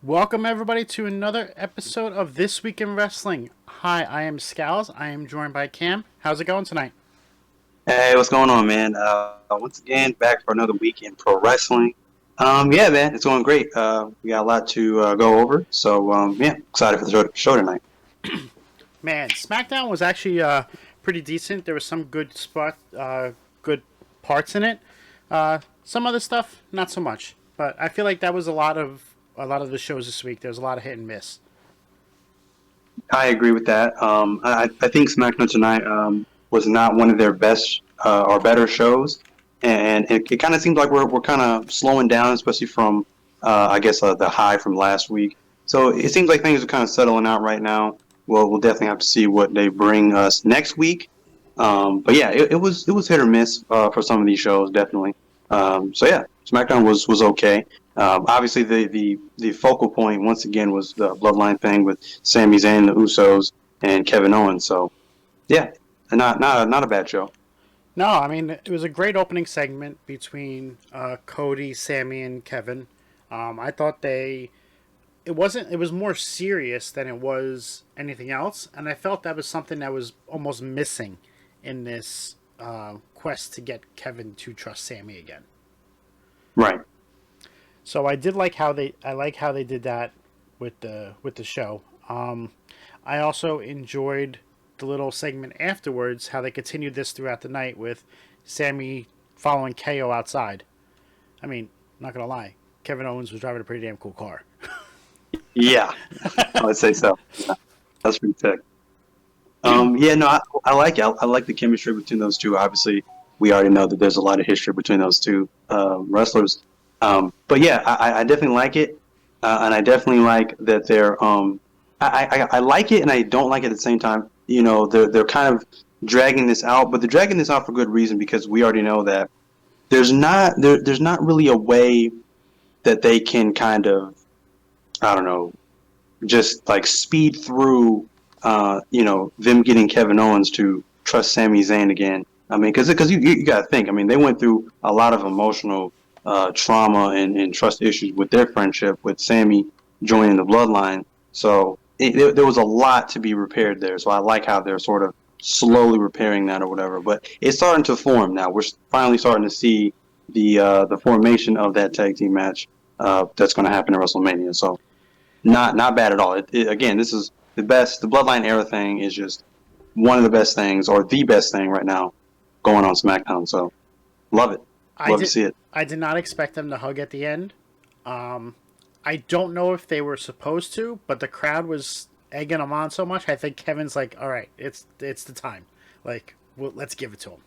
Welcome, everybody, to another episode of This Week in Wrestling. Hi, I am Scals. I am joined by Cam. How's it going tonight? Hey, what's going on, man? Once again, back for another week in pro wrestling. Yeah, man, it's going great. We got a lot to go over, so yeah, excited for the show tonight. Man, SmackDown was actually pretty decent. There was some good parts in it. Some other stuff, not so much. But I feel like that was a lot of the shows this week. There was a lot of hit and miss. I agree with that. I think SmackDown tonight was not one of their best or better shows, and it kind of seems like we're kind of slowing down, especially from I guess the high from last week. So it seems like things are kind of settling out right now. Well, we'll definitely have to see what they bring us next week. But yeah, it was hit or miss for some of these shows, definitely. So yeah, SmackDown was okay. Obviously, the focal point once again was the Bloodline thing with Sami Zayn, the Usos, and Kevin Owens. So yeah, not a bad show. No, I mean, it was a great opening segment between Cody, Sammy, and Kevin. I thought it was more serious than it was anything else, and I felt that was something that was almost missing in this quest to get Kevin to trust Sammy again. Right. So I like how they did that with the show. I also enjoyed the little segment afterwards, how they continued this throughout the night with Sammy following KO outside. I mean, not gonna lie, Kevin Owens was driving a pretty damn cool car. Yeah, I would say so. That's pretty sick. Yeah, no, I like it. I like the chemistry between those two. Obviously, we already know that there's a lot of history between those two wrestlers. But yeah, I definitely like it, and I definitely like that they're. I like it, and I don't like it at the same time. You know, they're kind of dragging this out, but they're dragging this out for good reason because we already know that there's not really a way that they can kind of I don't know just like speed through, them getting Kevin Owens to trust Sami Zayn again. I mean, because you got to think. I mean, they went through a lot of emotional trauma and trust issues with their friendship with Sammy joining the Bloodline. So there was a lot to be repaired there. So I like how they're sort of slowly repairing that or whatever. But it's starting to form now. We're finally starting to see the formation of that tag team match that's going to happen at WrestleMania. So not bad at all. Again, this is the best. The Bloodline era thing is just one of the best things, or the best thing right now, going on SmackDown. So love it. I Love to did see it. I did not expect them to hug at the end. Um, I don't know if they were supposed to, but the crowd was egging them on so much. I think Kevin's like, "All right, it's the time. Like, well, let's give it to him."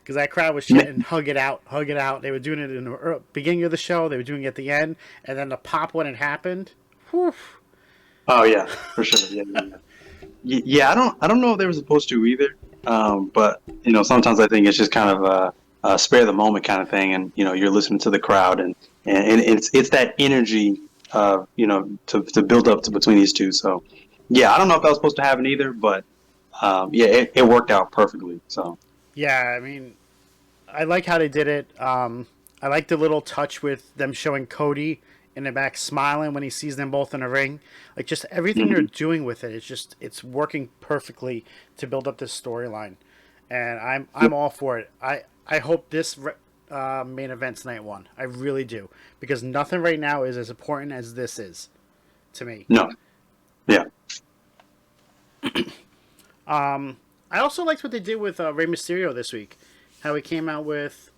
Because that crowd was chanting, "Hug it out, hug it out." They were doing it in the beginning of the show. They were doing it at the end, and then the pop when it happened. Whew. Oh yeah, for sure. Yeah, yeah, yeah. Yeah, I don't know if they were supposed to either. But sometimes I think it's just kind of a spare the moment kind of thing, and you're listening to the crowd, and it's that energy, to build up to between these two. So yeah, I don't know if that was supposed to happen either, but yeah, it worked out perfectly. So Yeah, I mean, I like how they did it. I like the little touch with them showing Cody in the back smiling when he sees them both in a ring. Like just everything they're mhm. doing with it, it's working perfectly to build up this storyline, and I'm all for it. I hope this main event's night one. I really do because nothing right now is as important as this is to me. No, yeah, I also liked what they did with Rey Mysterio this week. How he came out with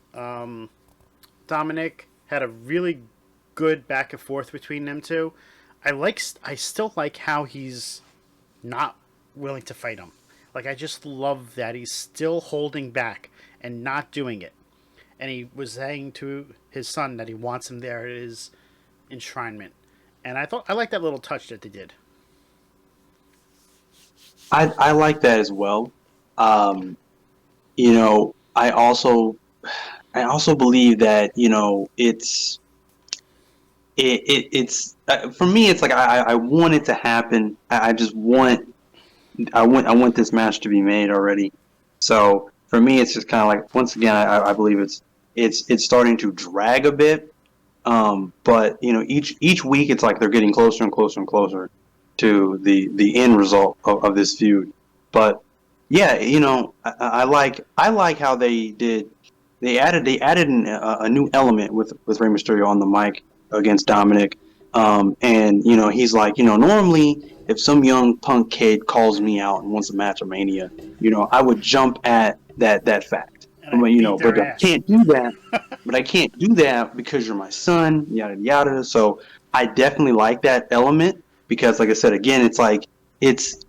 Dominic had a really good back and forth between them two. I still like how he's not willing to fight him. Like I just love that he's still holding back and not doing it. And he was saying to his son that he wants him there at his enshrinement. And I like that little touch that they did. I like that as well. Um, I also believe that it's for me. It's like I want it to happen. I just want this match to be made already. So for me, it's just kind of like once again, I believe it's starting to drag a bit. But each week it's like they're getting closer and closer and closer to the end result of this feud. But yeah, I like how they did. They added a new element with Rey Mysterio on the mic against Dominic, and he's like, normally if some young punk kid calls me out and wants a match of Mania, I would jump at that fact. And I beat their But I ass. can't do that. But I can't do that because you're my son, yada yada. So I definitely like that element because, like I said, again, it's like it's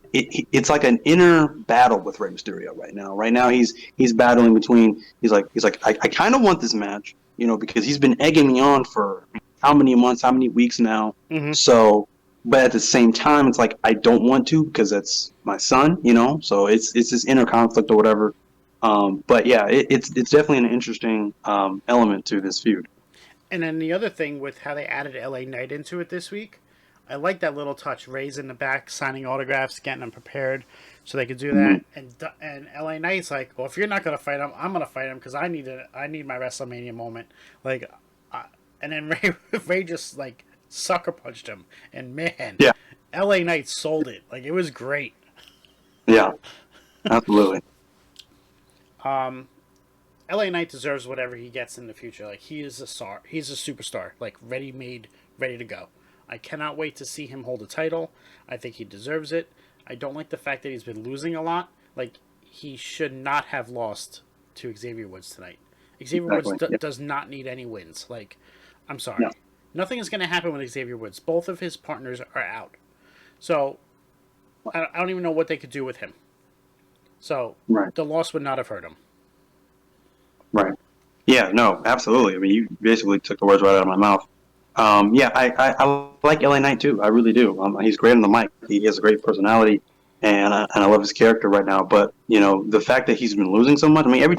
like an inner battle with Rey Mysterio right now. Right now, he's battling between. He's like I kind of want this match, because he's been egging me on for how many months, how many weeks now. Mm-hmm. So, but at the same time, it's like I don't want to because that's my son, So it's this inner conflict or whatever. But yeah, it's definitely an interesting element to this feud. And then the other thing with how they added LA Knight into it this week, I like that little touch. Ray's in the back signing autographs, getting them prepared so they could do that. And LA Knight's like, well, if you're not gonna fight him, I'm gonna fight him because I need my WrestleMania moment. Like, and then Ray just like sucker punched him, and man, Yeah, LA Knight sold it. Like it was great. yeah, absolutely. LA Knight deserves whatever he gets in the future. Like he is a star. He's a superstar. Like ready made, ready to go. I cannot wait to see him hold a title. I think he deserves it. I don't like the fact that he's been losing a lot. Like he should not have lost to Xavier Woods tonight. Xavier Exactly. Woods Yeah. does not need any wins. Like I'm sorry. No. Nothing is going to happen with Xavier Woods. Both of his partners are out. So I don't even know what they could do with him. So Right. the loss would not have hurt him. Right. Yeah, no, absolutely. I mean, you basically took the words right out of my mouth. Yeah, I like LA Knight too. I really do. He's great on the mic. He has a great personality, and I love his character right now. But the fact that he's been losing so much. I mean, every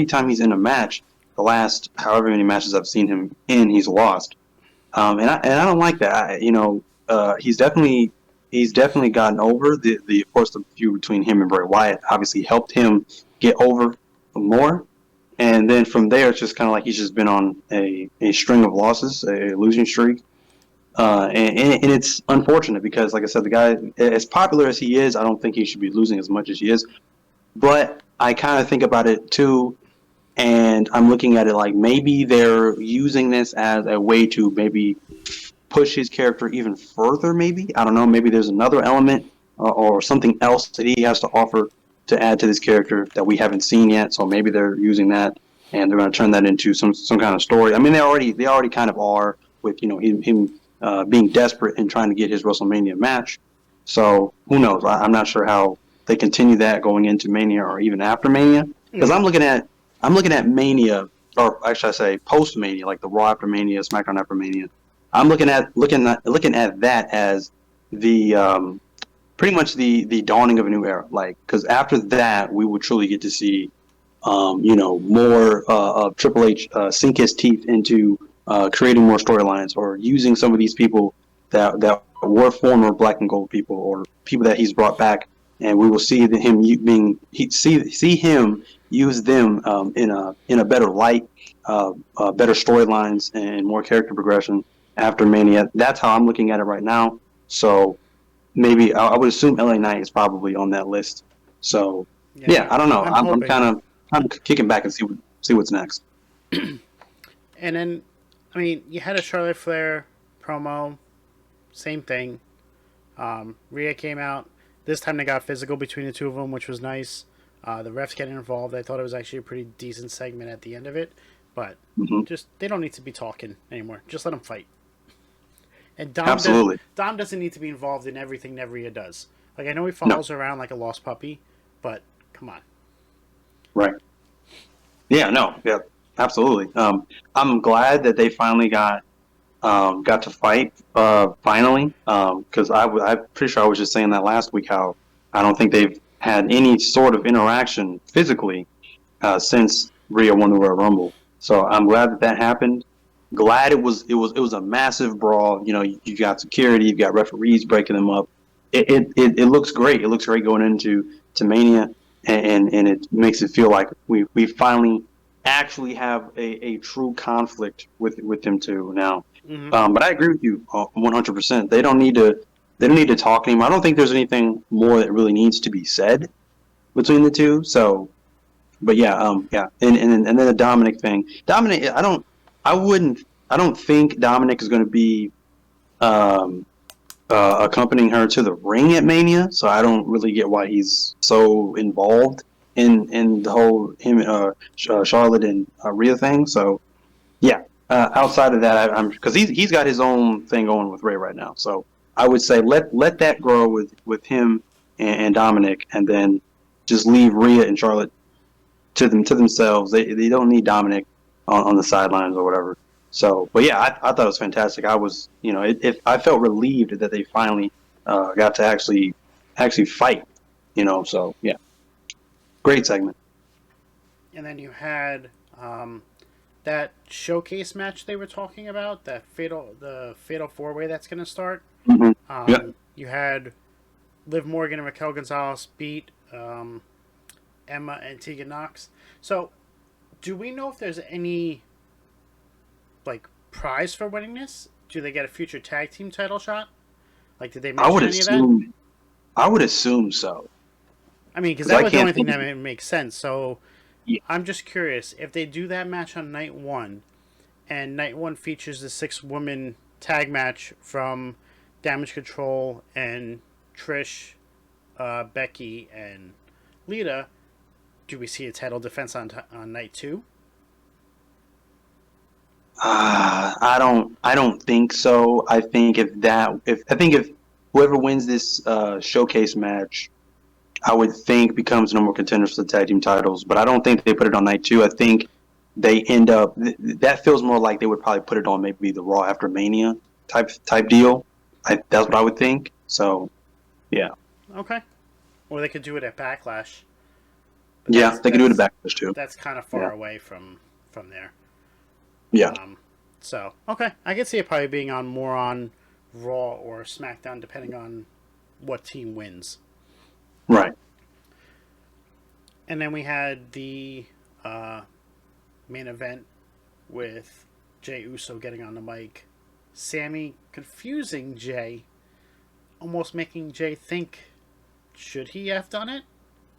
time he's in a match, the last however many matches I've seen him in, he's lost. And I don't like that. He's definitely gotten over the of course the feud between him and Bray Wyatt obviously helped him get over more. And then from there, it's just kind of like he's just been on a string of losses, a losing streak. And it's unfortunate because, like I said, the guy, as popular as he is, I don't think he should be losing as much as he is. But I kind of think about it too, and I'm looking at it like maybe they're using this as a way to maybe push his character even further. Maybe I don't know. Maybe there's another element or something else that he has to offer to add to this character that we haven't seen yet. So maybe they're using that and they're going to turn that into some kind of story. I mean, they already kind of are with him being desperate and trying to get his WrestleMania match. So who knows? I'm not sure how they continue that going into Mania or even after Mania because I'm looking at Mania, or actually I say post Mania, like the Raw after Mania, SmackDown after Mania. I'm looking at that as the pretty much the dawning of a new era. Like, because after that, we would truly get to see, more of Triple H sink his teeth into creating more storylines or using some of these people that were former Black and Gold people or people that he's brought back, and we will see see him use them in a better light, better storylines and more character progression after Mania. That's how I'm looking at it right now. So maybe I would assume LA Knight is probably on that list. So yeah, I don't know. I'm kind of kicking back and see what's next. And then, I mean, you had a Charlotte Flair promo, same thing. Rhea came out. This time they got physical between the two of them, which was nice. The refs getting involved. I thought it was actually a pretty decent segment at the end of it. But just they don't need to be talking anymore. Just let them fight. And Dom doesn't need to be involved in everything that Rhea does. Like, I know he follows her around like a lost puppy, but come on. Right. Yeah, no, yeah, absolutely. I'm glad that they finally got to fight finally, because I'm pretty sure I was just saying that last week how I don't think they've had any sort of interaction physically since Rhea won the Royal Rumble. So I'm glad that happened. Glad it was a massive brawl. You got security, you got referees breaking them up. It looks great. It looks great going into Mania, and it makes it feel like we finally actually have a true conflict with them two now. Mm-hmm. But I agree with you 100%. They don't need to talk anymore. I don't think there's anything more that really needs to be said between the two. So, but yeah, yeah, and then the Dominic thing. Dominic, I don't think Dominic is going to be um, accompanying her to the ring at Mania. So I don't really get why he's so involved in the whole him Charlotte and Rhea thing. So yeah, outside of that, I'm because he's got his own thing going with Ray right now. So I would say let that grow with him and Dominic, and then just leave Rhea and Charlotte to themselves. They don't need Dominic on the sidelines or whatever. So, but yeah, I thought it was fantastic. I was, I felt relieved that they finally got to actually fight. So yeah, great segment. And then you had that showcase match they were talking about, the fatal four way that's going to start. Mm-hmm. Yeah, You had Liv Morgan and Raquel Gonzalez beat Emma and Tegan Knox. So, do we know if there's any like prize for winning this? Do they get a future tag team title shot? Like, did they I would mention any of that? assume I would assume so I mean, because because that I was the can't only thing think. that makes sense. So, Yeah, I'm just curious if they do that match on night one, and night one features the 6-woman tag match from Damage Control and Trish, Becky, and Lita. Do we see a title defense on night two? I don't think so. I think if whoever wins this showcase match, I would think becomes number one contenders for the tag team titles. But I don't think they put it on night two. I think they end up that feels more like they would probably put it on maybe the Raw after Mania type deal. That's what I would think. So yeah, Okay. Or they could do it at Backlash, but yeah, that's they could do it a that's backlash too. that's kind of Yeah, far away from there. yeah, Um, so okay, I could see it probably being on more on Raw or SmackDown, depending on what team wins. right. And then we had the uh, main event with Jey Uso getting on the mic, Sami confusing Jey, almost making Jey think, should he have done it?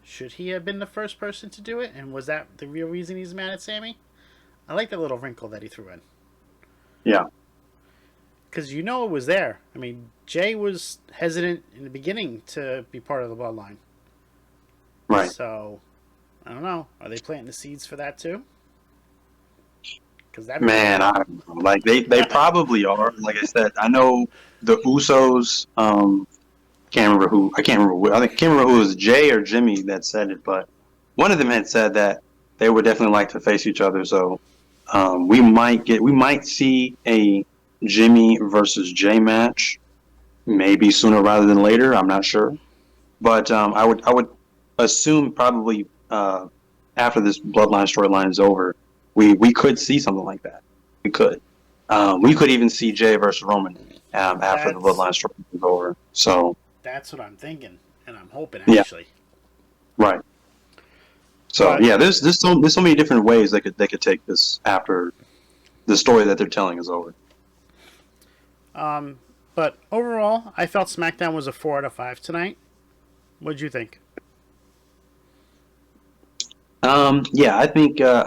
Should he have been the first person to do it? And was that the real reason he's mad at Sami? I like that little wrinkle that he threw in. Yeah, Because you know it was there. I mean, Jey was hesitant in the beginning to be part of the Bloodline. right. So, I don't know. Are they planting the seeds for that too? Because that'd be Man, cool. I don't know. Like they probably are. Like I said, I know the Usos. I can't remember. I think can't remember who it was Jay or Jimmy that said it, but one of them had said that they would definitely like to face each other. So we might see a Jimmy versus Jay match, maybe sooner rather than later. I'm not sure, but I would assume probably after this Bloodline storyline is over, we could see something like that. We could. We could even see Jay versus Roman after the That's Bloodline storyline is over. So that's what I'm thinking, and I'm hoping yeah, actually. right. So But yeah, there's so many different ways they could take this after the story that they're telling is over. um, but overall, I felt SmackDown was a 4 out of 5 tonight. What'd you think? Yeah, I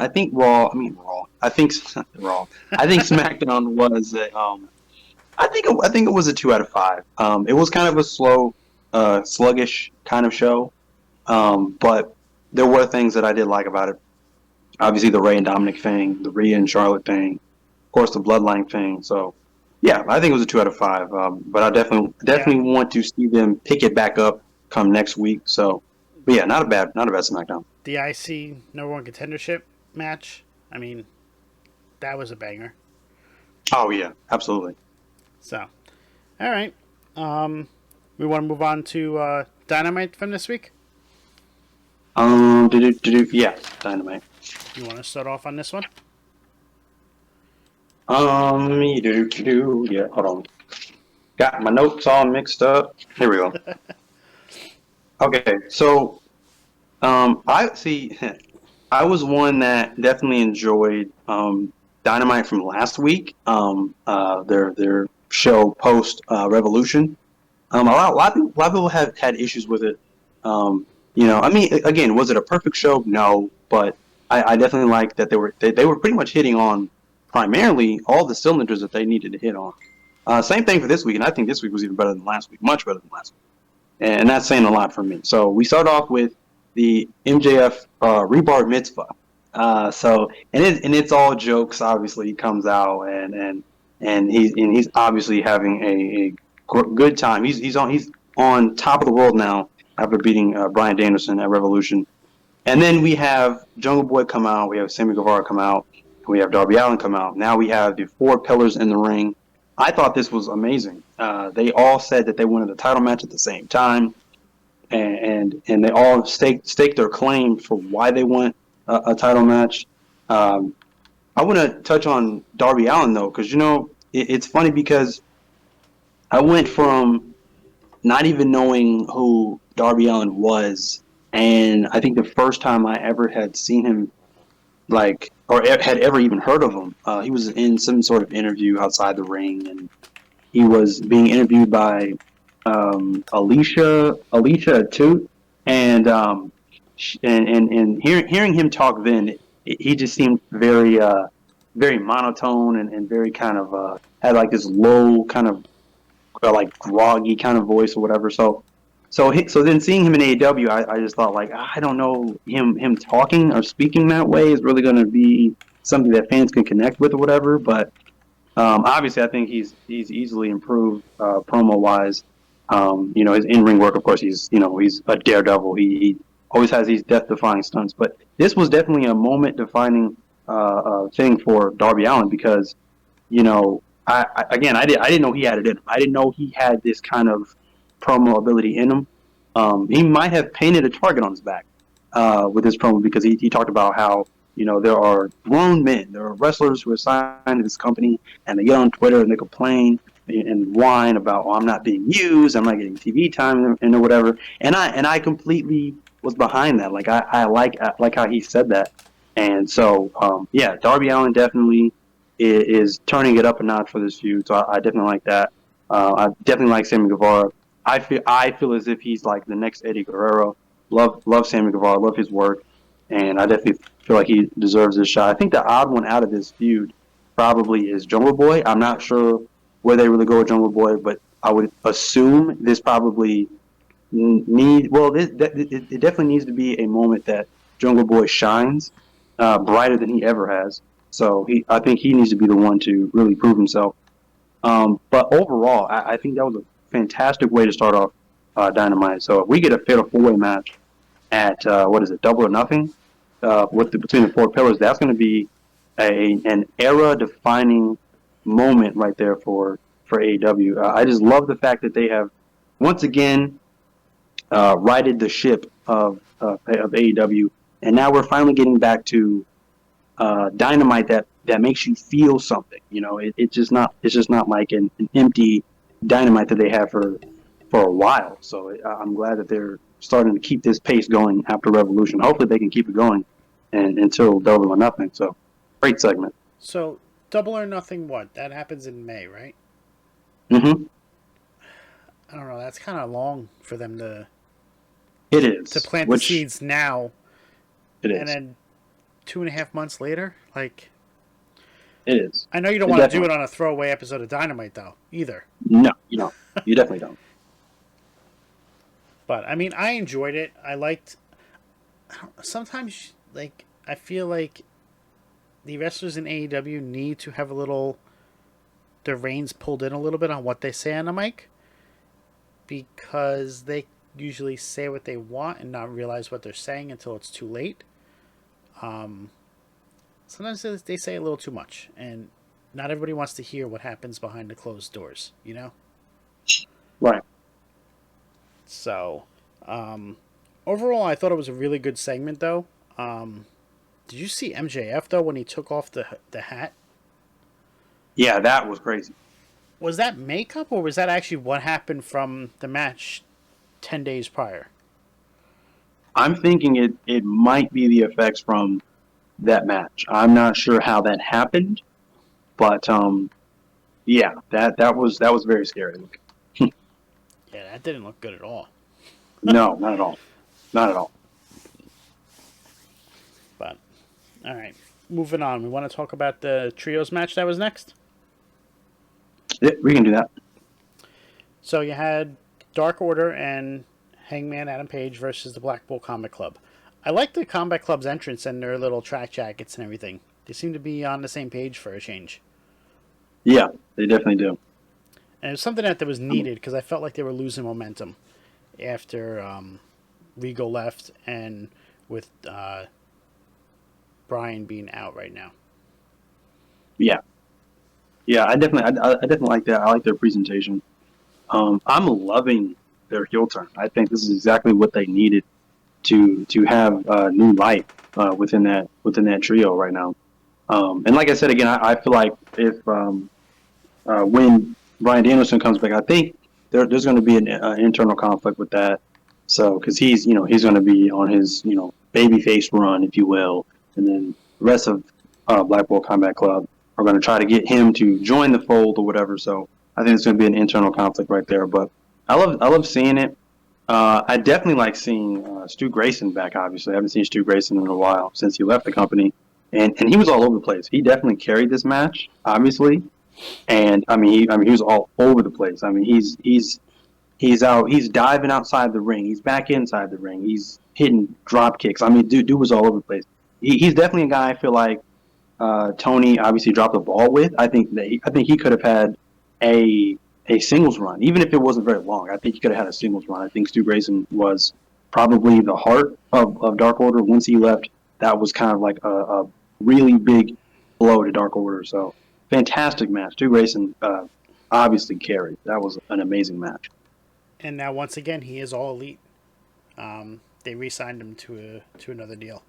think Raw. I mean Raw. I think Raw. I think SmackDown was I think it was a 2 out of 5. It was kind of a slow, sluggish kind of show, but there were things that I did like about it. Obviously, the Ray and Dominic thing, the Rhea and Charlotte thing, of course, the Bloodline thing. So, yeah, I think it was a 2 out of 5. But I Yeah, definitely want to see them pick it back up come next week. So, but yeah, not a bad SmackDown. the IC number one contendership match. I mean, that was a banger. Oh yeah, absolutely. So, all right. Um, we want to move on to Dynamite from this week. Yeah, Dynamite. You want to start off on this one? Yeah, hold on. Got my notes all mixed up. Here we go. Okay, so I see. I was one that definitely enjoyed Dynamite from last week. Their show post Revolution. A lot of people have had issues with it. Um, I mean, again, was it a perfect show? No, but I definitely like that they were pretty much hitting on primarily all the cylinders that they needed to hit on. Same thing for this week, and I think this week was even better than last week, much better than last week, and that's saying a lot for me. So we start off with the MJF rebar mitzvah. And it's all jokes. Obviously, he comes out and he's obviously having a good time. He's on top of the world now after beating Bryan Danielson at Revolution. And then we have Jungle Boy come out. We have Sammy Guevara come out. We have Darby Allin come out. Now we have the four pillars in the ring. I thought this was amazing. They all said that they wanted the title match at the same time, and they all staked their claim for why they want a title match. I want to touch on Darby Allin though, because it's funny because I went from not even knowing who Darby Allin was, and I think the first time I ever had seen him, or had ever even heard of him, he was in some sort of interview outside the ring, and he was being interviewed by Alicia Toot, and hearing him talk then, he just seemed very monotone and very kind of had like this low kind of like groggy kind of voice or whatever. So then seeing him in AEW, I just thought like I don't know him talking or speaking that way is really going to be something that fans can connect with or whatever. But obviously, I think he's easily improved promo wise. His in ring work, of course, he's a daredevil. He always has these death defying stunts. But this was definitely a moment defining thing for Darby Allin because I didn't know he had it in him. I didn't know he had this kind of promo ability in him. He might have painted a target on his back with his promo because he talked about how there are grown men, there are wrestlers who are signed to this company, and they get on Twitter and they complain and whine about, I'm not being used, I'm not getting TV time, and or whatever. And I completely was behind that. Like I like how he said that. And so Darby Allin definitely is turning it up a notch for this feud. So I definitely like that. I definitely like Sammy Guevara. I feel as if he's like the next Eddie Guerrero. Love Sammy Guevara. Love his work, and I definitely feel like he deserves this shot. I think the odd one out of this feud probably is Jungle Boy. I'm not sure where they really go with Jungle Boy, but I would assume this probably it definitely needs to be a moment that Jungle Boy shines brighter than he ever has. So I think he needs to be the one to really prove himself. But overall, I think that was a fantastic way to start off Dynamite. So if we get a fatal four-way match at Double or Nothing, between the four pillars, that's going to be an era-defining moment right there for AEW. I just love the fact that they have once again righted the ship of AEW, and now we're finally getting back to Dynamite that makes you feel something. It's just not like an empty Dynamite that they have for a while. So I'm glad that they're starting to keep this pace going after Revolution. Hopefully they can keep it going until Double or Nothing. So great segment. So Double or Nothing, what? That happens in May, right? Mm-hmm. I don't know. That's kind of long for them to. It is to plant the seeds now. It is. And then 2.5 months later, like. It is. I know you don't want to do it on a throwaway episode of Dynamite, though, either. No, you don't. You definitely don't. But, I mean, I enjoyed it. I liked... Sometimes, like, I feel like the wrestlers in AEW need to have their reins pulled in a little bit on what they say on the mic. Because they usually say what they want and not realize what they're saying until it's too late. Sometimes they say a little too much, and not everybody wants to hear what happens behind the closed doors, Right. So, overall, I thought it was a really good segment, though. Did you see MJF, though, when he took off the hat? Yeah, that was crazy. Was that makeup, or was that actually what happened from the match 10 days prior? I'm thinking it might be the effects from that match. I'm not sure how that happened, but yeah, that was very scary. Yeah, that didn't look good at all. No, not at all, not at all. But all right, moving on. We want to talk about the trios match that was next. Yeah, we can do that. So you had Dark Order and Hangman Adam Page versus the Blackpool Combat Club. I like the Combat Club's entrance and their little track jackets and everything. They seem to be on the same page for a change. Yeah, they definitely do. And it was something that was needed because I felt like they were losing momentum after Regal left and with Brian being out right now. Yeah, yeah, I definitely like that. I like their presentation. I'm loving their heel turn. I think this is exactly what they needed to have new life within that trio right now. And like I said again, I feel like if when Brian Danielson comes back, I think there's going to be an internal conflict with that. So because he's going to be on his babyface run, if you will, and then the rest of Blackpool Combat Club are going to try to get him to join the fold or whatever. So I think it's going to be an internal conflict right there. But I love seeing it. I definitely like seeing Stu Grayson back. Obviously, I haven't seen Stu Grayson in a while since he left the company, and he was all over the place. He definitely carried this match, obviously, and he was all over the place. I mean, he's out, he's diving outside the ring, he's back inside the ring, he's hitting drop kicks. I mean, dude was all over the place. He's definitely a guy I feel like Tony obviously dropped the ball with. I think he could have had a singles run, even if it wasn't very long. I think he could have had a singles run. I think Stu Grayson was probably the heart of Dark Order. Once he left, that was kind of like a really big blow to Dark Order. So fantastic match. Stu Grayson obviously carried. That was an amazing match. And now once again, he is all elite. They re-signed him to another deal.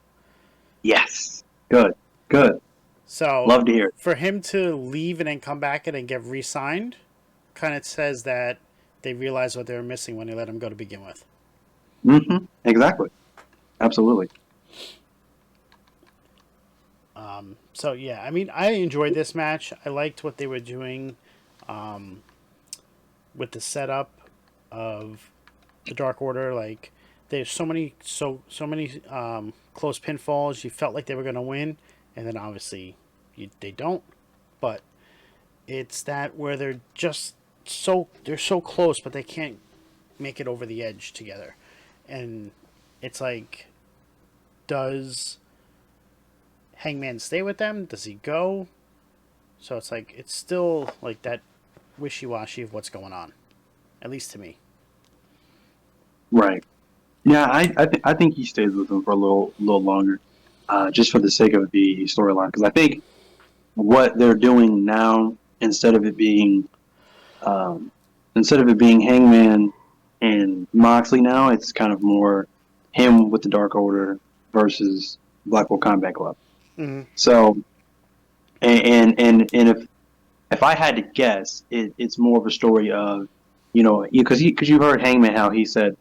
Yes, good. So Love to hear it. for him to leave and then come back and get re-signed, kind of says that they realized what they were missing when they let him go to begin with. Exactly. Absolutely. So yeah, I mean, I enjoyed this match. I liked what they were doing with the setup of the Dark Order. Like, there's so many close pinfalls. You felt like they were going to win, and then obviously they don't. But it's that where they're so close, but they can't make it over the edge together. And it's like, does Hangman stay with them? Does he go? So it's like, it's still like that wishy-washy of what's going on, at least to me. Right. Yeah, I think he stays with them for a little longer, just for the sake of the storyline. Because I think what they're doing now, instead of it being Hangman and Moxley now, it's kind of more him with the Dark Order versus Blackpool Combat Club. Mm-hmm. So, and if I had to guess, it's more of a story of, because you've heard Hangman how he said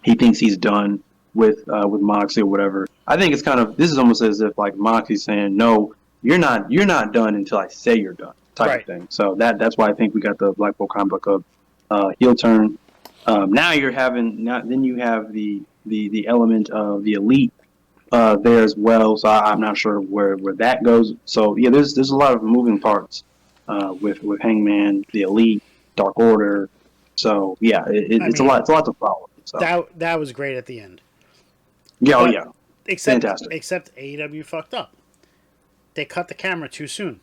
he thinks he's done with Moxley or whatever. I think it's kind of, this is almost as if like Moxley's saying, no, you're not done until I say you're done, type of thing. So that's why I think we got the Blackpool Combat Club heel turn. Now you have the element of the elite there as well. So I'm not sure where that goes. So yeah, there's a lot of moving parts with Hangman, the elite, Dark Order. So yeah, it's a lot to follow. So that was great at the end. Yeah, But yeah, Fantastic. Except AEW fucked up. They cut the camera too soon.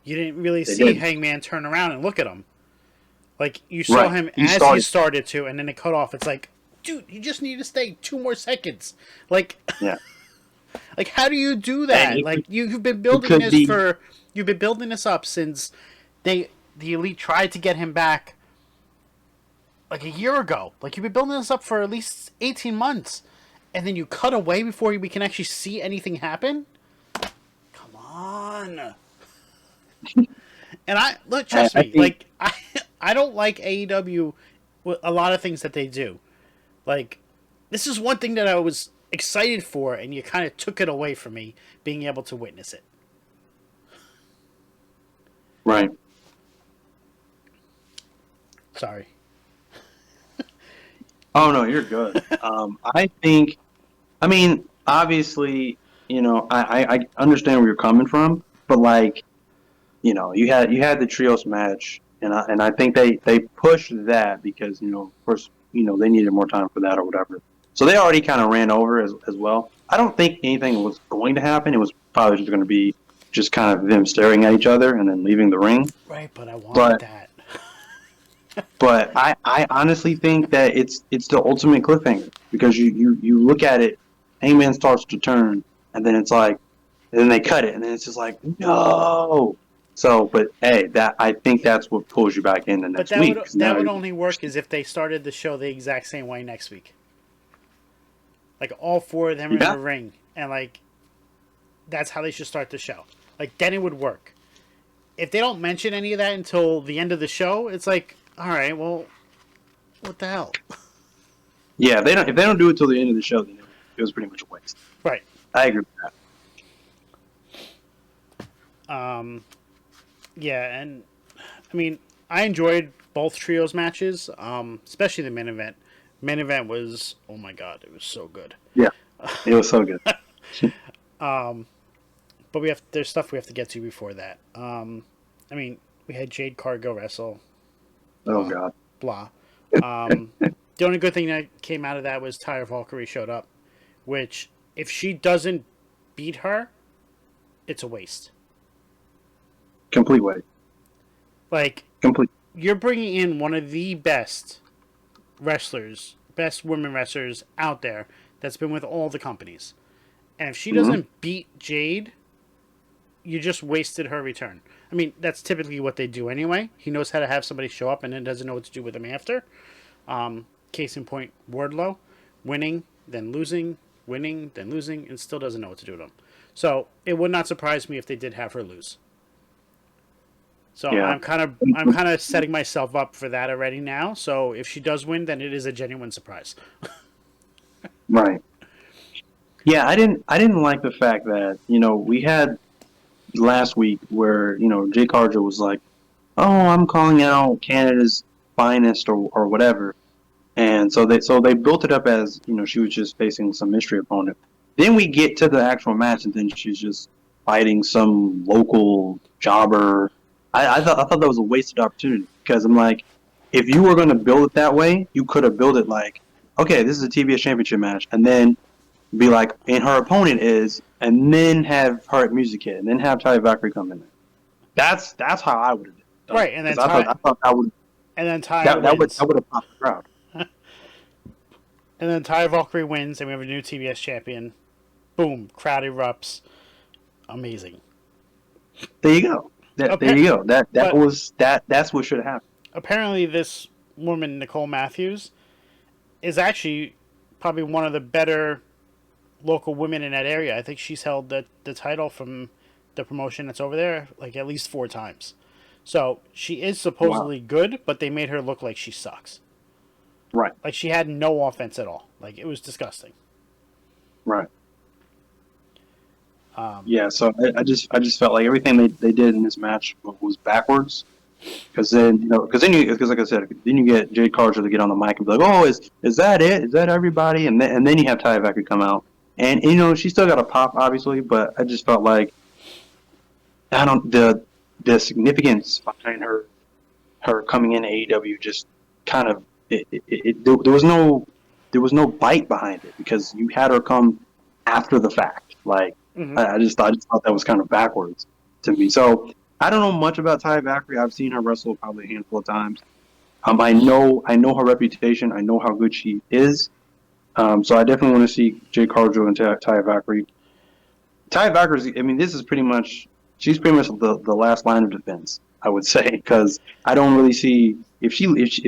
You didn't really see Hangman turn around and look at him. Like, you saw him as he started to, and then it cut off. It's like, dude, you just need to stay 2 more seconds. Like, yeah. Like, how do you do that? Like, you've been building this up since the Elite tried to get him back like a year ago. Like, you've been building this up for at least 18 months. And then you cut away before we can actually see anything happen? Come on. And trust me, I don't like AEW with a lot of things that they do. Like, this is one thing that I was excited for, and you kind of took it away from me being able to witness it. Right. Sorry. Oh no, you're good. I think, I mean, obviously, I understand where you're coming from, but like, you had the trios match, and I think they pushed that because of course they needed more time for that or whatever. So they already kind of ran over as well. I don't think anything was going to happen. It was probably just going to be just kind of them staring at each other and then leaving the ring. Right, but I wanted But that. but I honestly think that it's the ultimate cliffhanger because you look at it, Hangman starts to turn, and then it's like, and then they cut it, and then it's just like no. So, but hey, that I think that's what pulls you back in the But next that week. would 'Cause that now would only work is if they started the show the exact same way next week. Like all four of them are in yeah, the ring, and like that's how they should start the show. Like then it would work. If they don't mention any of that until the end of the show, it's like, all right, well, what the hell? yeah. If they don't do it till the end of the show, then it was pretty much a waste. Right. I agree with that. Yeah, and I mean, I enjoyed both trios matches, especially the main event. Main event was, oh my god, it was so good. Yeah, it was so good. But there's stuff we have to get to before that. I mean, we had Jade Cargill wrestle, Oh blah god. blah. The only good thing that came out of that was Tyra Valkyrie showed up, which if she doesn't beat her, it's a waste. Complete way. Like Complete. you're bringing in one of the best wrestlers, best women wrestlers out there that's been with all the companies. And if she Mm-hmm. doesn't beat Jade, you just wasted her return. I mean, that's typically what they do anyway. He knows how to have somebody show up and then doesn't know what to do with them after. Case in point, Wardlow, winning, then losing, and still doesn't know what to do with them. So it would not surprise me if they did have her lose. So Yeah. I'm kind of setting myself up for that already now. So if she does win, then it is a genuine surprise. Right. Yeah, I didn't like the fact that we had last week where Jay Cargill was like, "Oh, I'm calling out Canada's finest or whatever," and so they built it up as she was just facing some mystery opponent. Then we get to the actual match, and then she's just fighting some local jobber. I thought that was a wasted opportunity because I'm like, if you were going to build it that way, you could have built it like, okay, this is a TBS Championship match, and then be like, and her opponent is, and then have her at Music Hit, and then have Ty Valkyrie come in there. That's how I would have done it Right, and then because I thought Ty that would wins. have popped the crowd. And then Ty Valkyrie wins, and we have a new TBS champion. Boom, crowd erupts. Amazing. There you go. There you go. But That's what should have happened. apparently, this woman Nicole Matthews is actually probably one of the better local women in that area. I think she's held the title from the promotion that's over there like at least 4 times. So she is supposedly good, but they made her look like she sucks. Right. Like she had no offense at all. Like it was disgusting. Right. Yeah. So I just felt like everything they did in this match was backwards. Because then because like I said, then you get Jade Cargill to get on the mic and be like, "Oh, is that it? Is that everybody?" And then you have Ty Valkyrie come out, and she still got a pop, obviously, but I just felt like I don't the significance behind her coming in AEW just kind of there was no bite behind it because you had her come after the fact. Like Mm-hmm. I just thought that was kind of backwards to me. So I don't know much about Ty Valkyrie. I've seen her wrestle probably a handful of times. I know her reputation. I know how good she is. So I definitely want to see Jay Cargill and Ty Valkyrie. Ty Valkyrie. I mean, she's pretty much the last line of defense. I would say because I don't really see if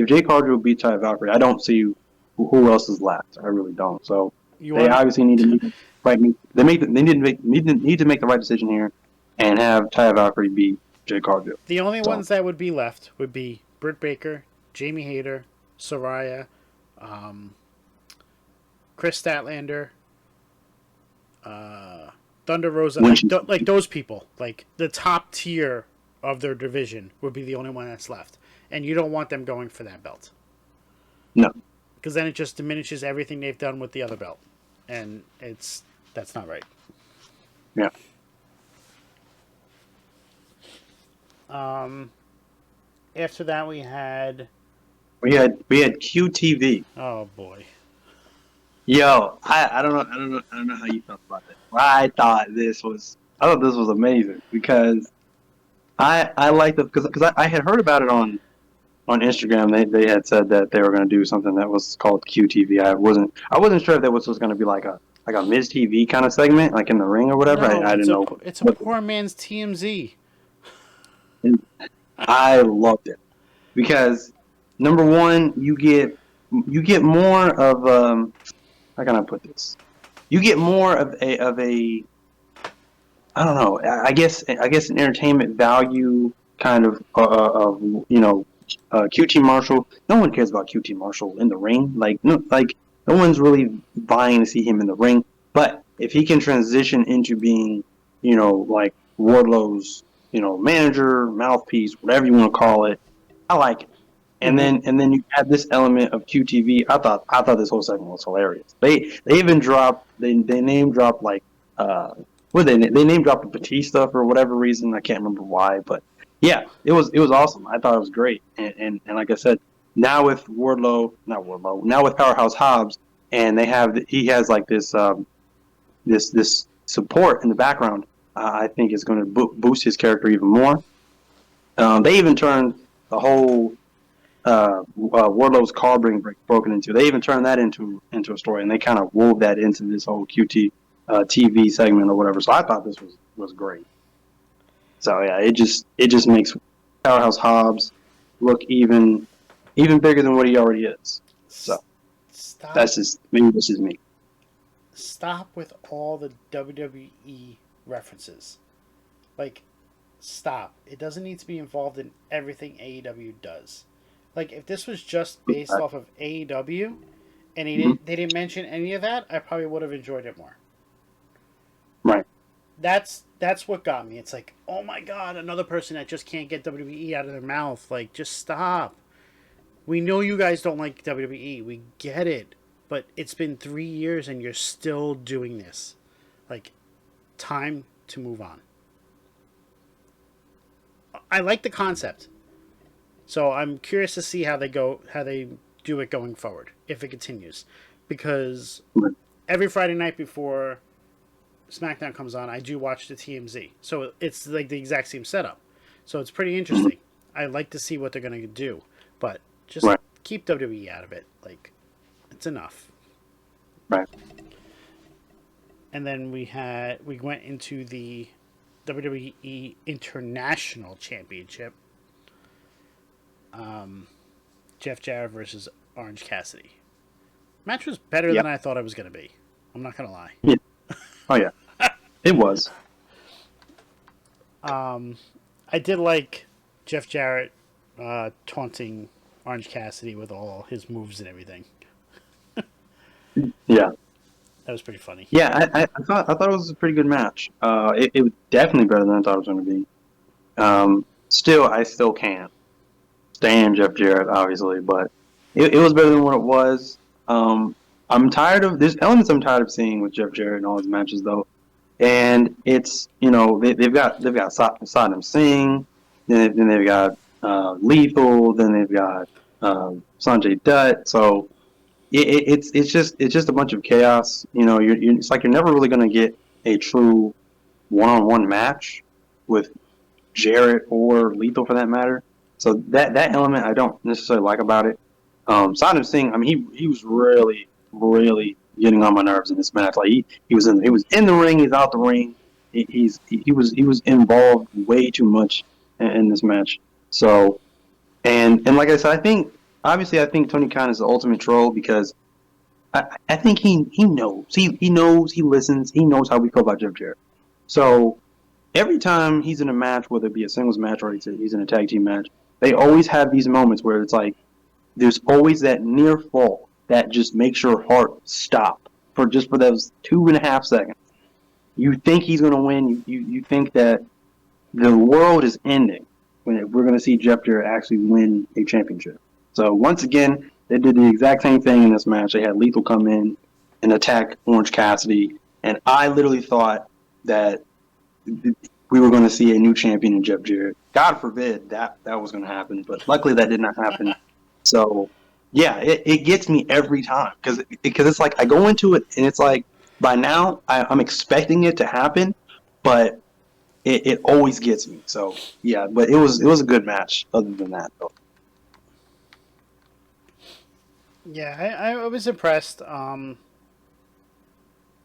Jay Cargill beats Ty Valkyrie, I don't see who else is left. I really don't. So You they want obviously need to make right. They need to make the right decision here, and have Ty Valkyrie beat Jay Cargill. the only So ones that would be left would be Britt Baker, Jamie Hayter, Soraya, Chris Statlander, Thunder Rosa, When like those people, like the top tier of their division would be the only one that's left, and you don't want them going for that belt no, because then it just diminishes everything they've done with the other belt, and that's not right. yeah, After that, we had we had QTV. oh boy, Yo, I don't know how you felt about that. I thought this was amazing because I liked it because I had heard about it on Instagram. They had said that they were going to do something that was called QTV. I wasn't sure if that was going to be like a Miz TV kind of segment, like in the ring or whatever. no, I didn't know. it's a poor man's TMZ. I loved it because number one, you get more of how can I put this? You get more of a I don't know. I guess an entertainment value kind of QT Marshall. No one cares about QT Marshall in the ring. No one's really vying to see him in the ring. But if he can transition into being, like Wardlow's, manager, mouthpiece, whatever you want to call it, I like it. And then you add this element of QTV. I thought this whole segment was hilarious. They even dropped they name dropped like they name dropped Batista for whatever reason. I can't remember why, but yeah, it was awesome. I thought it was great. And like I said, now with now with Powerhouse Hobbs, and he has like this this support in the background. I think is going to boost his character even more. They even turned the whole Wardlow's car being broken into. They even turned that into a story, and they kind of wove that into this whole QT TV segment or whatever. So I thought this was great. So yeah, it just makes Powerhouse Hobbs look even bigger than what he already is. So that's just me. Stop with all the WWE references. Like, stop. It doesn't need to be involved in everything AEW does. Like, if this was just based off of AEW and they didn't mention any of that, I probably would have enjoyed it more. Right. That's what got me. It's like, oh my god, another person that just can't get WWE out of their mouth. Like, just stop. We know you guys don't like WWE. We get it. But it's been 3 years and you're still doing this. Like, time to move on. I like the concept. So I'm curious to see how they do it going forward, if it continues. Because every Friday night before SmackDown comes on, I do watch the TMZ. So it's like the exact same setup. So it's pretty interesting. I like to see what they're going to do. But just keep WWE out of it. Like, it's enough. Right. And then we went into the WWE International Championship. Jeff Jarrett versus Orange Cassidy. Match was better than I thought it was going to be. I'm not going to lie. Yeah. Oh yeah, it was. I did like Jeff Jarrett taunting Orange Cassidy with all his moves and everything. Yeah, that was pretty funny. Yeah, I thought it was a pretty good match. It was definitely better than I thought it was going to be. I still can't stand Jeff Jarrett, obviously, but it was better than what it was. There's elements I'm tired of seeing with Jeff Jarrett in all his matches, though, and it's they've got Saddam Singh, then they've got Lethal, then they've got Sanjay Dutt, so it's just a bunch of chaos. It's like you're never really going to get a true one-on-one match with Jarrett or Lethal for that matter. So that element I don't necessarily like about it. Saddam Singh, I mean, he was really, really getting on my nerves in this match. Like he was in the ring, he's out the ring. He was involved way too much in this match. So and like I said, I think Tony Khan is the ultimate troll because I think he knows. He knows, he listens, he knows how we feel about Jeff Jarrett. So every time he's in a match, whether it be a singles match or he's in a tag team match, they always have these moments where it's like there's always that near fall. that just makes your heart stop for those 2.5 seconds. You think he's going to win. You think that the world is ending when we're going to see Jeff Jarrett actually win a championship. So once again, they did the exact same thing in this match. They had Lethal come in and attack Orange Cassidy, and I literally thought that we were going to see a new champion in Jeff Jarrett. God forbid that was going to happen, but luckily that did not happen. So yeah, it gets me every time because it's like I go into it and it's like by now I'm expecting it to happen, but it always gets me. So yeah, but it was a good match. Other than that, though. Yeah, I was impressed.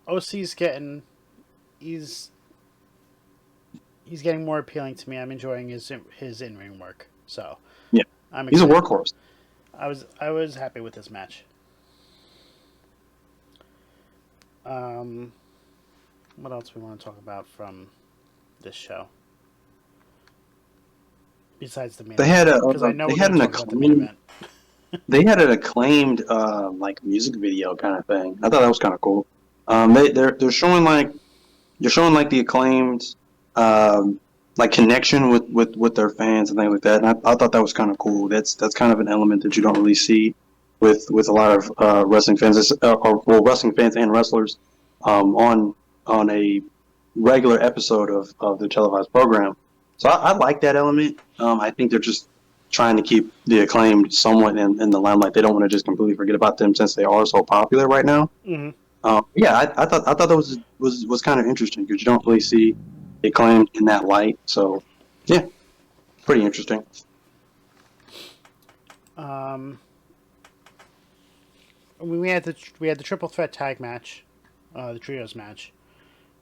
OC's getting he's he's getting more appealing to me. I'm enjoying his in ring work. So Yeah, I'm he's a excited. workhorse. I was happy with this match. Um, what else we want to talk about from this show besides the main They had event? Because I know they we're had going to an talk about the main acclaimed event. they had an acclaimed like music video kind of thing. I thought that was kind of cool. They're showing like the acclaimed like connection with their fans and things like that. And I thought that was kind of cool. That's kind of an element that you don't really see with a lot of wrestling fans, or wrestling fans and wrestlers on a regular episode of the televised program. So I like that element. I think they're just trying to keep the acclaimed somewhat in the limelight. They don't want to just completely forget about them since they are so popular right now. Mm-hmm. Yeah, I thought that was kind of interesting because you don't really see acclaimed in that light. So yeah, pretty interesting. Um, we had the triple threat tag match, the trios match,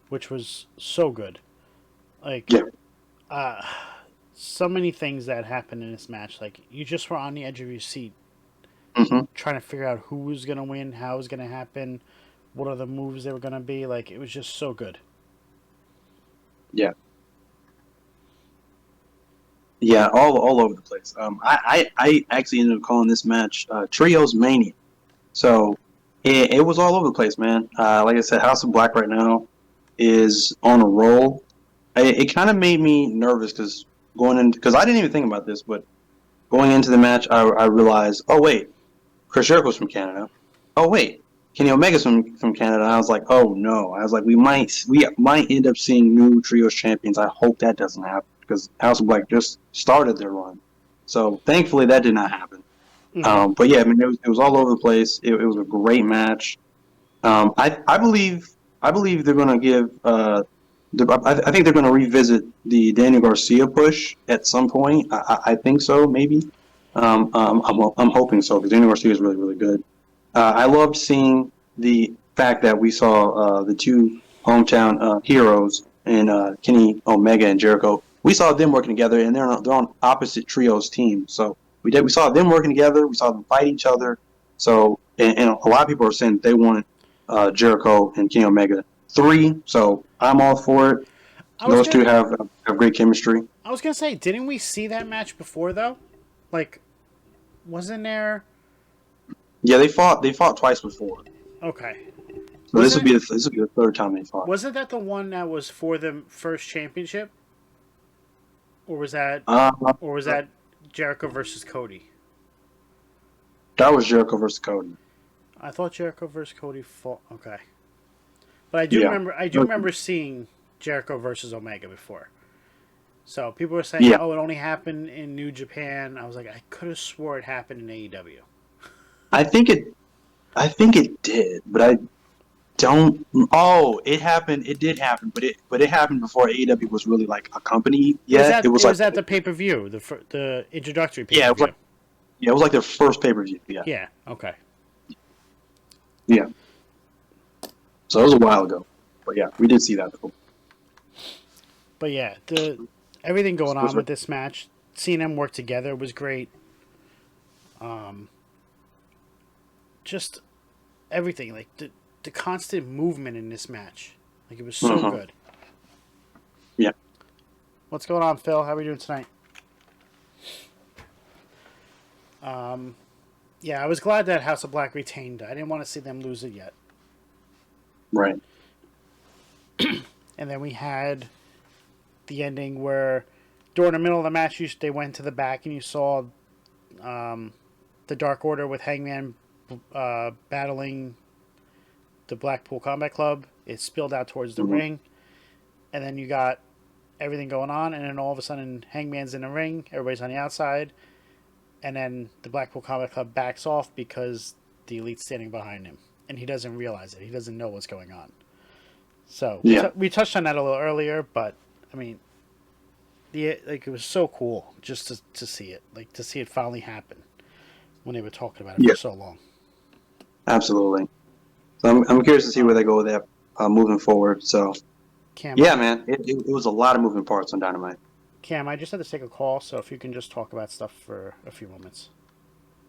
which was so good. Like, Yeah. uh, so many things that happened in this match. Like, you just were on the edge of your seat Hmm. trying to figure out who was gonna win, how it was gonna happen, what are the moves they were gonna be. Like, it was just so good. Yeah. Yeah, all over the place. I actually ended up calling this match Trios Mania. So it was all over the place, man. Like I said, House of Black right now is on a roll. It kind of made me nervous because I didn't even think about this, but going into the match, I realized, oh wait, Chris Jericho's from Canada. Oh wait, Kenny Omega's from Canada. And I was like, oh no. I was like, we might end up seeing new trios champions. I hope that doesn't happen because House of Black just started their run. So thankfully that did not happen. Mm-hmm. But yeah, I mean it was all over the place. It was a great match. I believe they're going to give. I think they're going to revisit the Daniel Garcia push at some point. I think so, maybe. I'm hoping so because Daniel Garcia is really really good. I loved seeing the fact that we saw the two hometown heroes in Kenny Omega and Jericho. We saw them working together, and they're on opposite trios teams. So we saw them working together. We saw them fight each other. So and a lot of people are saying that they want Jericho and Kenny Omega 3. So I'm all for it. I was Those two gonna, have great chemistry. I was gonna say, didn't we see that match before though? Like, wasn't there? Yeah, they fought twice before. Okay, So this wasn't will it? be the third time they fought. Wasn't that the one that was for the first championship, or was that, Uh, or was that Jericho versus Cody? that was Jericho versus Cody. I thought Jericho versus Cody fought. Okay, but I do Yeah. remember. I do remember seeing Jericho versus Omega before. So people were saying, Yeah. "Oh, it only happened in New Japan." I was like, I could have swore it happened in AEW. I think it I think it did, but I don't. Oh, it happened. It did happen, but it happened before AEW was really like a company It was yet. It at was it like was at the pay per view, the introductory pay yeah, per it was like view. yeah, it was like their first pay per view. Yeah, Yeah. Okay. yeah. So it was a while ago, but yeah, we did see that. Though. But yeah, the everything going Was on with this match, seeing them work together was great. Um, just everything, like the constant movement in this match, like it was so uh-huh. good. Yeah. What's going on, Phil? How are we doing tonight? Um, Yeah, I was glad that House of Black retained. I didn't want to see them lose it yet. Right. And then we had the ending where during the middle of the match, they went to the back and you saw the Dark Order with Hangman battling the Blackpool Combat Club. It spilled out towards the ring. And then you got everything going on. And then all of a sudden, Hangman's in the ring. Everybody's on the outside. And then the Blackpool Combat Club backs off because the Elite's standing behind him. And he doesn't realize it. He doesn't know what's going on. So we touched on that a little earlier, but I mean, it was so cool just to see it, like to see it finally happen when they were talking about it for so long. Absolutely. So I'm curious to see where they go with that moving forward. So man, it was a lot of moving parts on Dynamite. Cam, I just had to take a call, so if you can just talk about stuff for a few moments.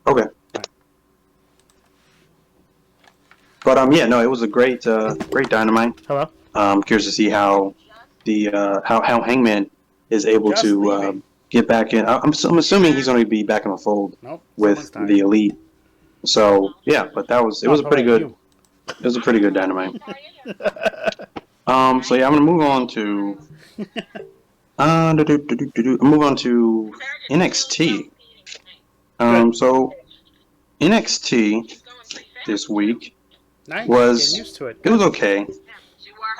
Okay. Right. But it was a great Dynamite. Hello. I'm curious to see how how Hangman is able to get back in. I'm assuming he's going to be back in the fold with the Elite. So but it was a pretty good. It was a pretty good Dynamite. I'm going to move on to NXT. So NXT this week was okay.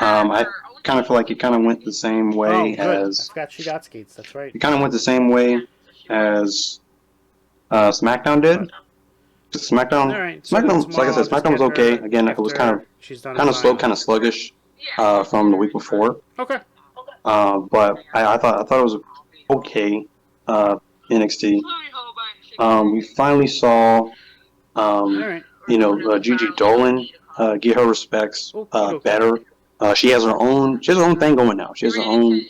I kind of feel like it kind of went the same way as. I forgot she got skates. That's right. It kind of went the same way as SmackDown did. SmackDown, right. SmackDown, like I said, SmackDown was okay. Again, it was kind of slow, kind of sluggish from the week before. Okay. But I thought it was okay. NXT. We finally saw, Gigi Dolan get her respects better. She has her own thing going now. She has her own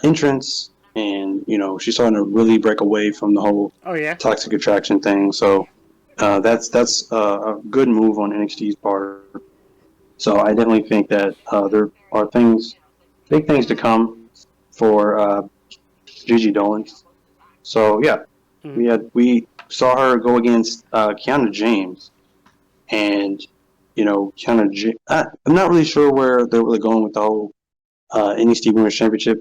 entrance, and she's starting to really break away from the whole toxic attraction thing. So that's a good move on NXT's part. So I definitely think that there are big things to come for Gigi Dolan. So we saw her go against Kiana James, and I'm not really sure where they're really going with the whole NXT Women's Championship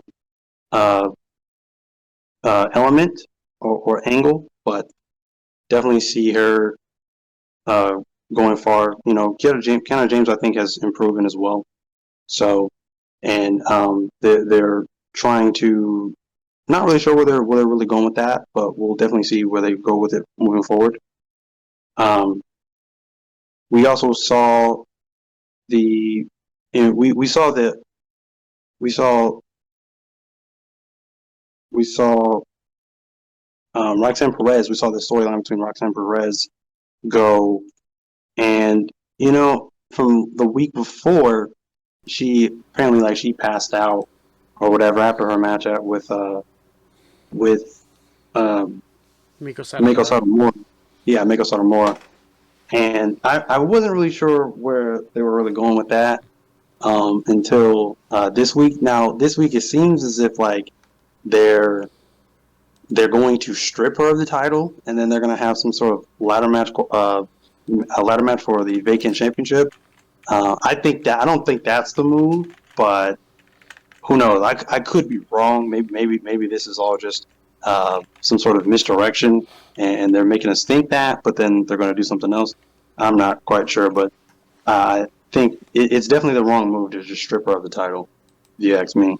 element or angle, but definitely see her going far. Kiana James, I think, has improved as well. So, and they're trying to. Not really sure where they're really going with that, but we'll definitely see where they go with it moving forward. We also saw we saw Roxanne Perez. We saw the storyline between Roxanne Perez go, and from the week before, she apparently she passed out or whatever after her match with Miko Satomura. Yeah, Miko Satomura. And I wasn't really sure where they were really going with that until this week. Now, this week it seems as if they're going to strip her of the title, and then they're going to have some sort of ladder match, a ladder match for the vacant championship. I don't think that's the move, but who knows? I could be wrong. Maybe this is all just some sort of misdirection, and they're making us think that, but then they're going to do something else. I'm not quite sure, but I think it's definitely the wrong move to just strip her of the title, if you ask me.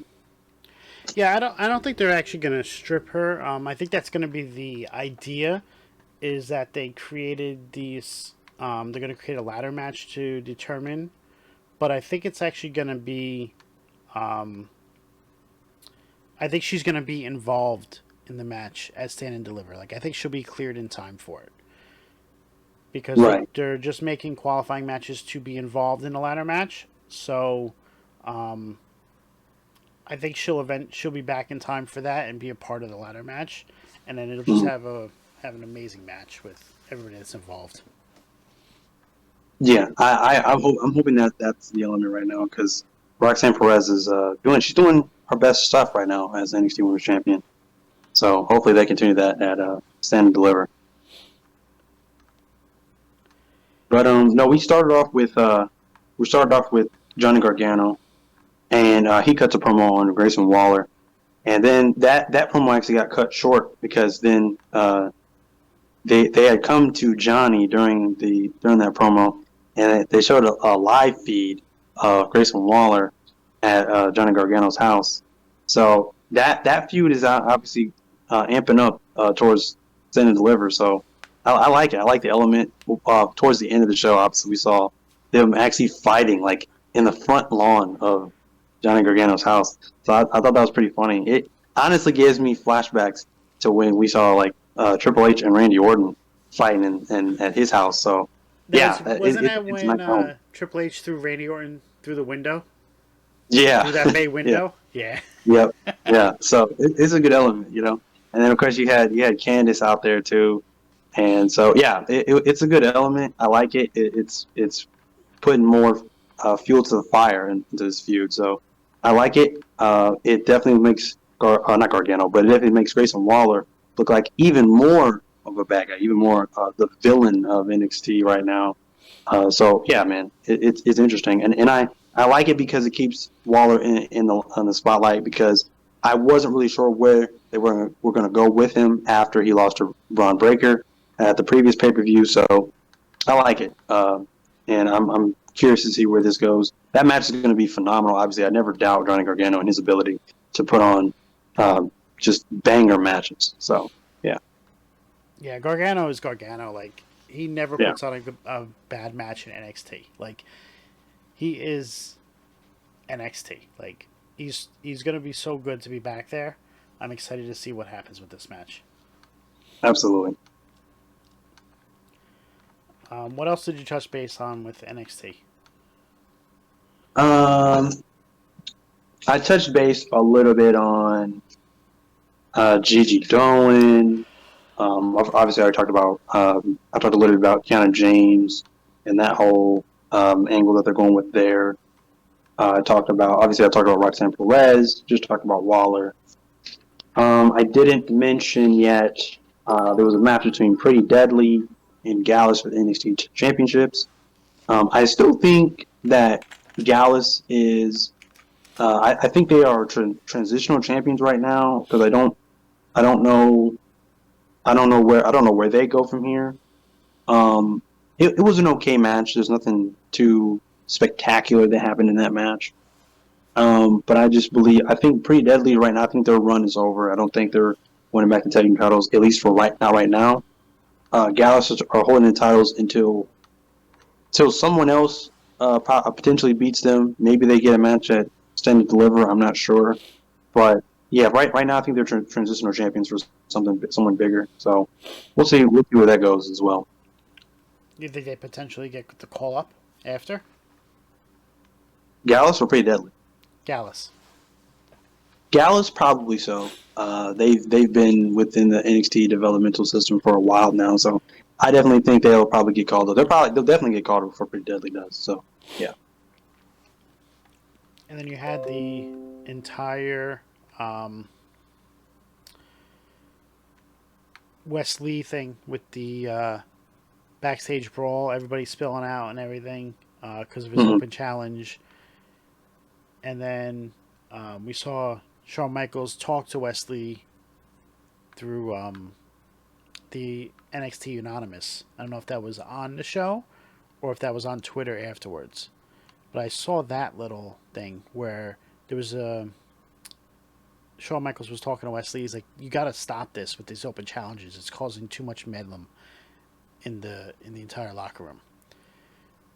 Yeah, I don't think they're actually going to strip her. I think that's going to be the idea, is that they created these. They're going to create a ladder match to determine, but I think it's actually going to be. I think she's going to be involved in the match as Stand and Deliver. I think she'll be cleared in time for it. Because they're just making qualifying matches to be involved in a ladder match. So, I think she'll be back in time for that and be a part of the ladder match. And then it'll just have an amazing match with everybody that's involved. Yeah, I'm hoping that's the element right now, because Roxanne Perez is doing her best stuff right now as NXT Women's Champion. So hopefully they continue that at Stand and Deliver. But no, we started off with Johnny Gargano, and he cuts a promo on Grayson Waller, and then that promo actually got cut short because then they had come to Johnny during that promo, and they showed a live feed of Grayson Waller at Johnny Gargano's house. So that feud is obviously amping up towards Stand and Deliver. So I like it. I like the element. Towards the end of the show, obviously we saw them actually fighting like in the front lawn of Johnny Gargano's house. So I thought that was pretty funny. It honestly gives me flashbacks to when we saw like Triple H and Randy Orton fighting in at his house. So Wasn't that it's when nice element. Triple H threw Randy Orton through the window? Yeah, Through that bay yeah. window? Yeah. Yep. Yeah. So it's a good element, you know. And then of course you had Candace out there too, and so yeah, it's a good element. I like it. It's putting more fuel to the fire into this feud. So I like it. It definitely makes not Gargano, but it definitely makes Grayson Waller look like even more of a bad guy, even more the villain of NXT right now. So yeah, man, it's interesting, and I like it because it keeps Waller in the on the spotlight because I wasn't really sure where they were going to go with him after he lost to Braun Breaker at the previous pay per view. So I like it, and I'm curious to see where this goes. That match is going to be phenomenal. Obviously, I never doubt Johnny Gargano and his ability to put on just banger matches. So yeah, Yeah, Gargano is Gargano. Like, he never yeah, puts on a bad match in NXT. Like, he is NXT. Like, he's going to be so good to be back there. I'm excited to see what happens with this match. absolutely. What else did you touch base on with NXT? Um, I touched base a little bit on Gigi Dolan. Obviously, I talked about. I talked a little bit about Kiana James and that whole angle that they're going with there. I talked about Roxanne Perez. Just talked about Waller. I didn't mention yet. There was a match between Pretty Deadly and Gallus for the NXT championships. I still think that Gallus is. I think they are transitional champions right now because I don't know I don't know where they go from here. Um, it was an okay match. There's nothing too spectacular that happened in that match. But I think Pretty Deadly right now. I think their run is over. I don't think they're winning back the tag team titles at least for right now. Right now, Gallus are holding the titles until someone else potentially beats them. Maybe they get a match at Stand and Deliver. I'm not sure, but yeah, right now I think they're transitional champions for someone bigger. So we'll see where that goes as well. You think they potentially get the call up after? Gallus or Pretty Deadly? Gallus. Gallus probably so. They've been within the NXT developmental system for a while now, so I definitely think they'll probably get called up. They'll definitely get called up before Pretty Deadly does. So yeah. And then you had the entire Wesley thing with the backstage brawl, everybody spilling out and everything because of his Mm-hmm. open challenge. And then we saw Shawn Michaels talk to Wesley through the NXT Anonymous. I don't know if that was on the show or if that was on Twitter afterwards. But I saw that little thing where there was a Shawn Michaels was talking to Wesley. He's like, "You got to stop this with these open challenges. It's causing too much bedlam in the entire locker room."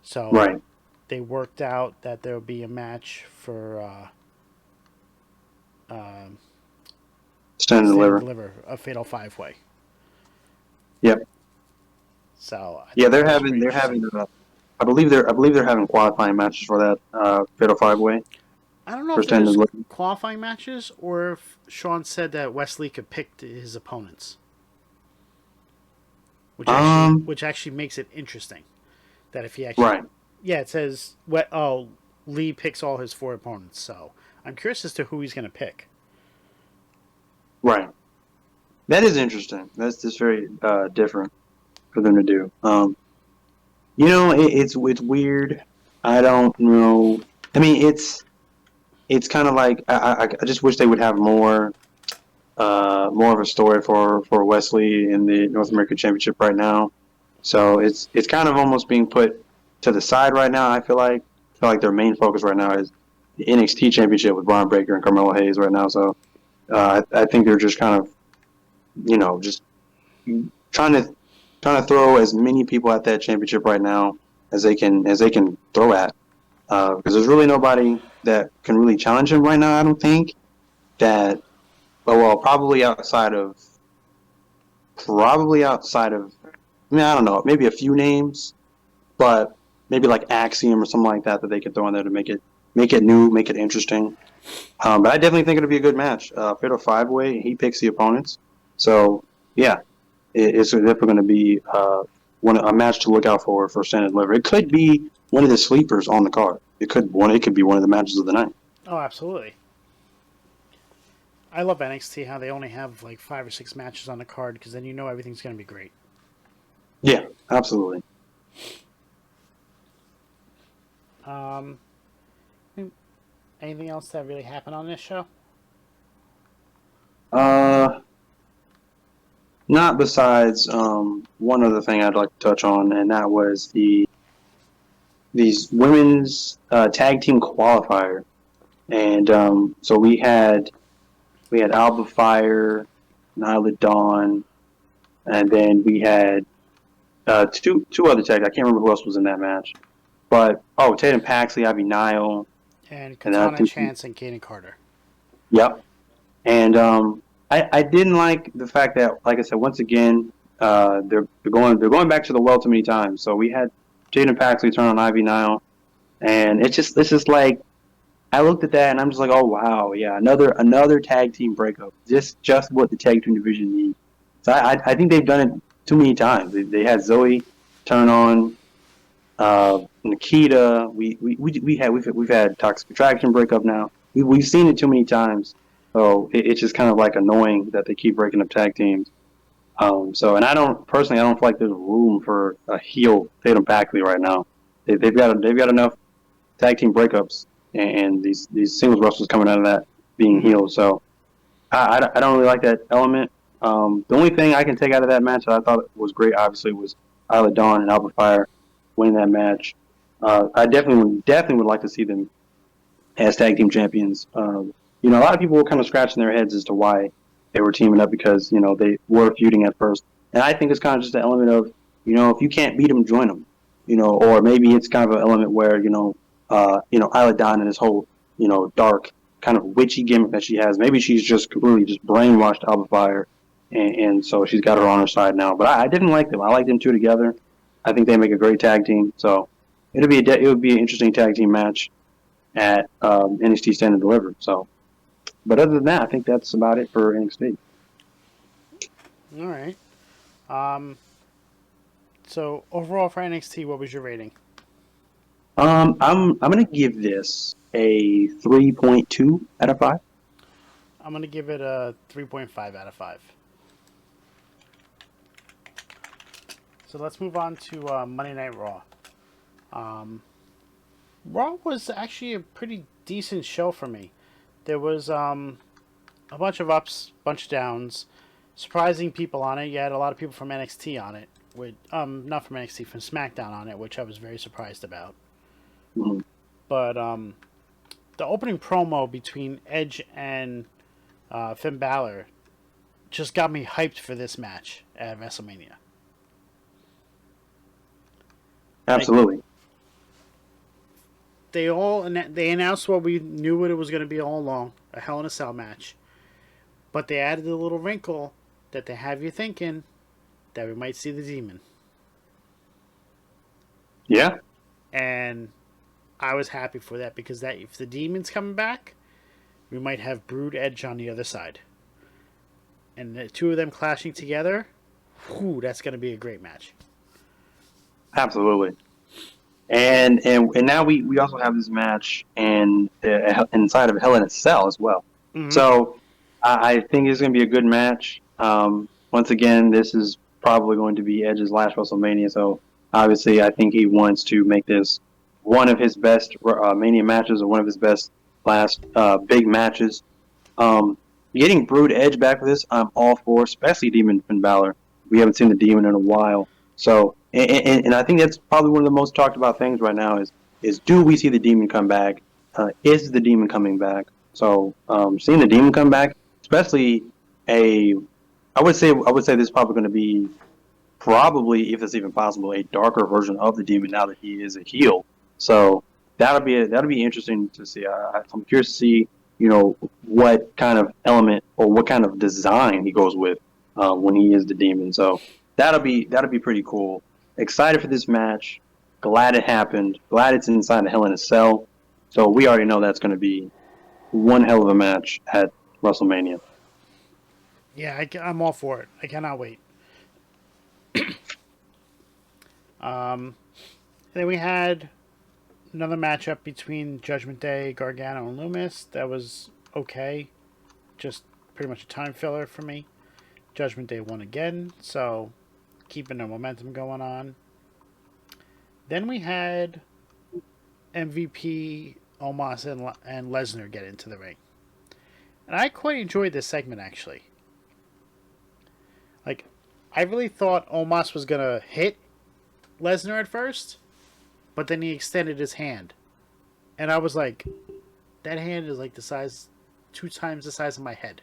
So Right. they worked out that there would be a match for Stand and Stand and deliver. Deliver, a Fatal 5-Way. Yep. So I Yeah, thought that was pretty they're interesting. having. I believe they're having qualifying matches for that Fatal Five Way I don't know for if Stand and there's Deliver. qualifying matches or if Sean said that Wesley could pick his opponents, Um. which actually makes it interesting. That if he actually, Right. yeah, it says what? Oh, Lee picks all his four opponents. So I'm curious as to who he's going to pick. Right. That is interesting. That's just very different for them to do. it's weird. I don't know. I mean, it's kind of like I just wish they would have more of a story for Wesley in the North American Championship right now. So it's kind of almost being put to the side right now. I feel like their main focus right now is the NXT Championship with Braun Breaker and Carmelo Hayes right now. So I think they're just kind of just trying to throw as many people at that championship right now as they can throw at because there's really nobody that can really challenge him right now. I don't think that. Well, probably outside of. I mean, I don't know, maybe a few names, but maybe like Axiom or something like that they could throw in there to make it new, make it interesting. But I definitely think it'll be a good match. Fatal five way, he picks the opponents, so yeah, it's definitely going to be a match to look out for Stand and Deliver. It could be one of the sleepers on the card. It could be one of the matches of the night. Oh, absolutely. I love NXT how they only have like 5 or 6 matches on the card because then you know everything's going to be great. Yeah, absolutely. Um, Anything else that really happened on this show? Uh, Not besides one other thing I'd like to touch on, and that was these women's tag team qualifier, and so we had Alba Fire, Nyla Dawn, and then we had two other tags. I can't remember who else was in that match, but Tatum Paxley, Ivy Nile, And and Katana Chance and Kaden Carter. yep. And I didn't like the fact that, like I said, once again, they're going back to the well too many times. So we had Jaden Paxley turn on Ivy Nile, and it's just like I looked at that and I'm just like, oh wow, yeah, another tag team breakup. Just what the tag team division needs. So I think they've done it too many times. They had Zoe turn on Nikita. We've had Toxic Attraction breakup now. We've seen it too many times. So it's just kind of like annoying that they keep breaking up tag teams. And I don't feel like there's room for a heel Tatum Paxley right now. They've got enough tag team breakups and these singles wrestlers coming out of that being healed. So I don't really like that element. The only thing I can take out of that match that I thought was great, obviously, was Isla Dawn and Alba Fire winning that match. I definitely would like to see them as tag team champions. A lot of people were kind of scratching their heads as to why they were teaming up because they were feuding at first, and I think it's kind of just an element of if you can't beat them, join them. Or maybe it's kind of an element where Isla Dawn and this whole dark kind of witchy gimmick that she has. Maybe she's just completely just brainwashed Alba Fire, and so she's got her on her side now. But I didn't like them. I like them two together. I think they make a great tag team. So it would be an interesting tag team match at NXT Stand and Deliver. So, but other than that, I think that's about it for NXT. All right. So overall for NXT, what was your rating? I'm gonna give this a 3.2 out of 5. I'm going to give it a 3.5 out of 5. So let's move on to Monday Night Raw. Raw was actually a pretty decent show for me. There was a bunch of ups, bunch of downs, surprising people on it. You had a lot of people from NXT on it, with not from NXT, from SmackDown on it, which I was very surprised about. Mm-hmm. But the opening promo between Edge and Finn Balor just got me hyped for this match at WrestleMania. Absolutely. They announced what we knew what it was going to be all along, a Hell in a Cell match. But they added a little wrinkle that they have you thinking that we might see the Demon. Yeah. And I was happy for that because if the Demon's coming back, we might have Brood Edge on the other side. And the two of them clashing together, that's going to be a great match. Absolutely. And now we also have this match inside of Hell in a Cell as well. Mm-hmm. So I think it's going to be a good match. Once again, this is probably going to be Edge's last WrestleMania, so Obviously, I think he wants to make this one of his best Mania matches or one of his best last big matches. Getting Brood Edge back for this, I'm all for, especially Demon Finn Balor. We haven't seen the Demon in a while. So, and I think that's probably one of the most talked about things right now is do we see the Demon come back? Is the Demon coming back? So, seeing the Demon come back, especially I would say this is probably going to be probably, if it's even possible, a darker version of the Demon now that he is a heel. So that'll be interesting to see. I'm curious to see, what kind of element or what kind of design he goes with when he is the Demon. So that'll be pretty cool. Excited for this match. Glad it happened. Glad it's inside the Hell in a Cell. So we already know that's going to be one hell of a match at WrestleMania. Yeah, I'm all for it. I cannot wait. Then we had another matchup between Judgment Day, Gargano, and Loomis. That was okay. Just pretty much a time filler for me. Judgment Day won again, so keeping the momentum going on. Then we had MVP, Omos, and Lesnar get into the ring. And I quite enjoyed this segment, actually. Like, I really thought Omos was going to hit Lesnar at first, but then he extended his hand. And I was like, that hand is like 2 times the size of my head.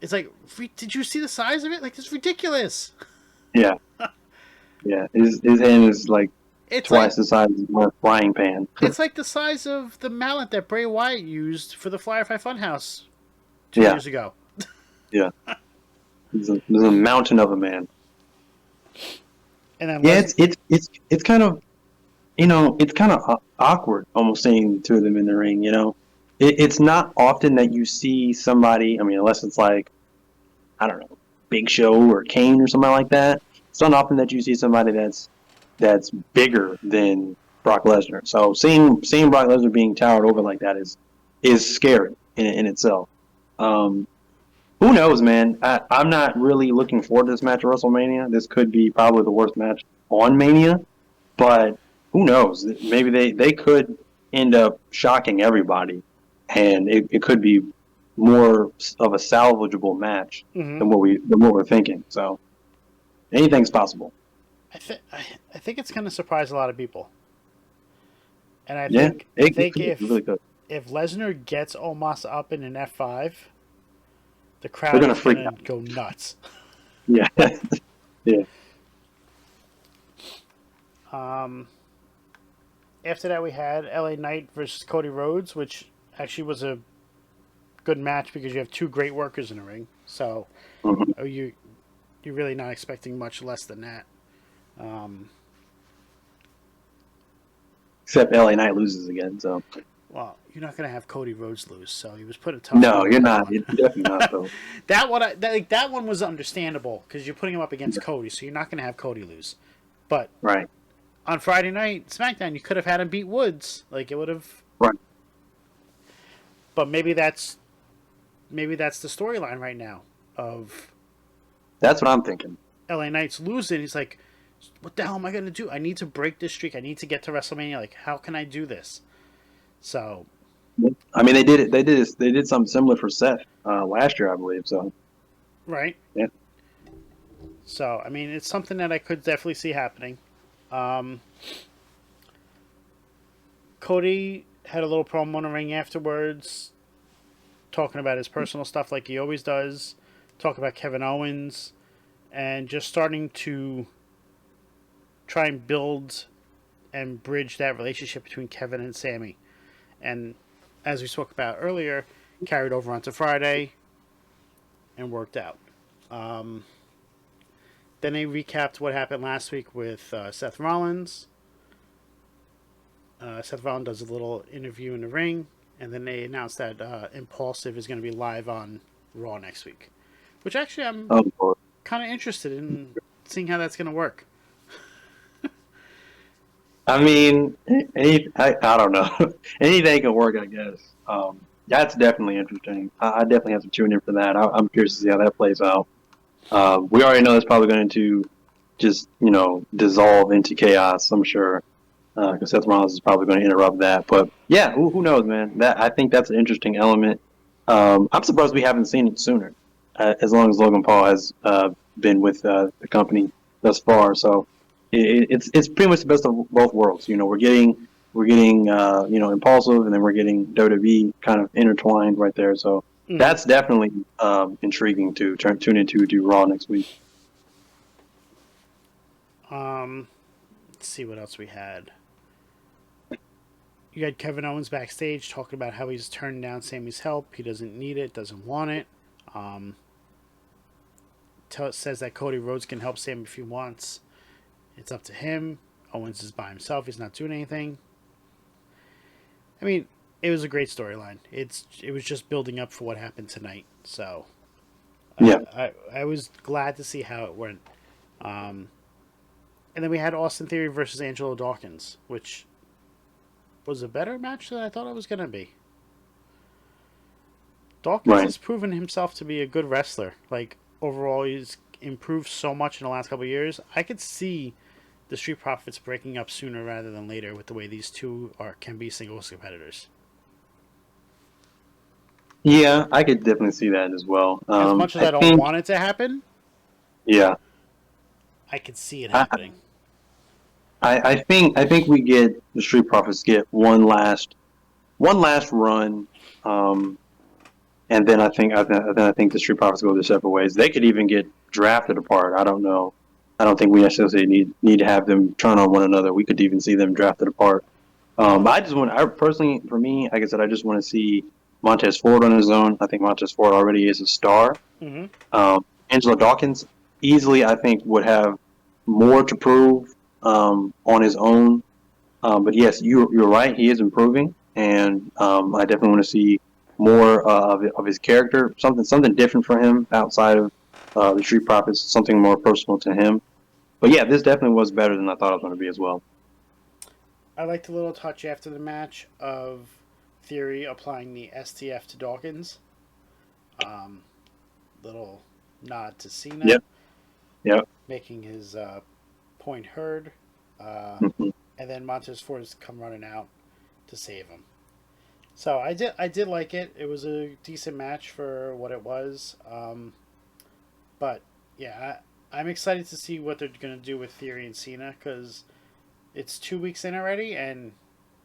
It's like, did you see the size of it? Like, it's ridiculous. Yeah. Yeah. His hand is like twice the size of a frying pan. It's like the size of the mallet that Bray Wyatt used for the Firefly Funhouse 2 years ago. Yeah. He's a mountain of a man. And then it's kind of, it's kind of awkward almost seeing the two of them in the ring. It's not often that you see somebody. I mean, unless it's like, I don't know, Big Show or Kane or something like that. It's not often that you see somebody that's bigger than Brock Lesnar. So seeing Brock Lesnar being towered over like that is scary in itself. Who knows, man? I'm not really looking forward to this match at WrestleMania. This could be probably the worst match on Mania, but who knows? Maybe they could end up shocking everybody, and it could be more of a salvageable match than what we're thinking. So anything's possible. I think it's going to surprise a lot of people, and I think if Lesnar gets Omos up in an F5. The crowd is going to go nuts. Yeah. Yeah. After that, we had LA Knight versus Cody Rhodes, which actually was a good match because you have 2 great workers in the ring. So you're really not expecting much less than that. Except LA Knight loses again, so. Well, you're not going to have Cody Rhodes lose, so he was put a tough. No, you're not. You're definitely not. Though. that one was understandable because you're putting him up against Cody, so you're not going to have Cody lose. But on Friday night SmackDown, you could have had him beat Woods, like it would have. Right. But maybe that's the storyline right now of. That's what I'm thinking. LA Knight's losing. He's like, what the hell am I going to do? I need to break this streak. I need to get to WrestleMania. Like, how can I do this? So, I mean, they did something similar for Seth last year, I believe. So, right, yeah. So, I mean, it's something that I could definitely see happening. Cody had a little promo in the ring afterwards, talking about his personal stuff like he always does. Talk about Kevin Owens, and just starting to try and build and bridge that relationship between Kevin and Sami. And as we spoke about earlier, carried over onto Friday and worked out. Then they recapped what happened last week with Seth Rollins. Seth Rollins does a little interview in the ring, and then they announced that Impulsive is going to be live on Raw next week. Which actually I'm kind of interested in seeing how that's going to work. I mean, I don't know. Anything can work, I guess. That's definitely interesting. I definitely have to tune in for that. I'm curious to see how that plays out. We already know that's probably going to just dissolve into chaos. I'm sure because Seth Rollins is probably going to interrupt that. But yeah, who knows, man? That I think that's an interesting element. I'm surprised we haven't seen it sooner. As long as Logan Paul has been with the company thus far, so it's pretty much the best of both worlds. We're getting Impulsive, and then we're getting WWE kind of intertwined right there. So that's definitely intriguing to tune into to Raw next week. Let's see what else we had. You had Kevin Owens backstage talking about how he's turned down Sami's help. He doesn't need it, doesn't want it. Says that Cody Rhodes can help Sami if he wants. It's up to him. Owens is by himself. He's not doing anything. I mean, it was a great storyline. It was just building up for what happened tonight. So, Yeah. I was glad to see how it went. And then we had Austin Theory versus Angelo Dawkins, which was a better match than I thought it was going to be. Dawkins has proven himself to be a good wrestler. Like, overall, he's improved so much in the last couple of years. I could see the Street Profits breaking up sooner rather than later with the way these two can be singles competitors. Yeah, I could definitely see that as well. As much as I don't want it to happen, yeah, I could see it happening. I think we get the Street Profits get one last run, and then I think the Street Profits go their separate ways. They could even get drafted apart. I don't know. I don't think we necessarily need to have them turn on one another. We could even see them drafted apart. I personally, for me, like I said, I just want to see Montez Ford on his own. I think Montez Ford already is a star. Angelo Dawkins easily, I think, would have more to prove on his own. But yes, you're right. He is improving, and I definitely want to see more of his character, something different for him outside of the Street Profits, something more personal to him. But yeah, this definitely was better than I thought it was going to be as well. I liked the little touch after the match of Theory applying the STF to Dawkins. Little nod to Cena. Yep. Making his point heard. And then Montez Ford's come running out to save him. So I did like it. It was a decent match for what it was. But yeah, I'm excited to see what they're going to do with Theory and Cena because it's 2 weeks in already, and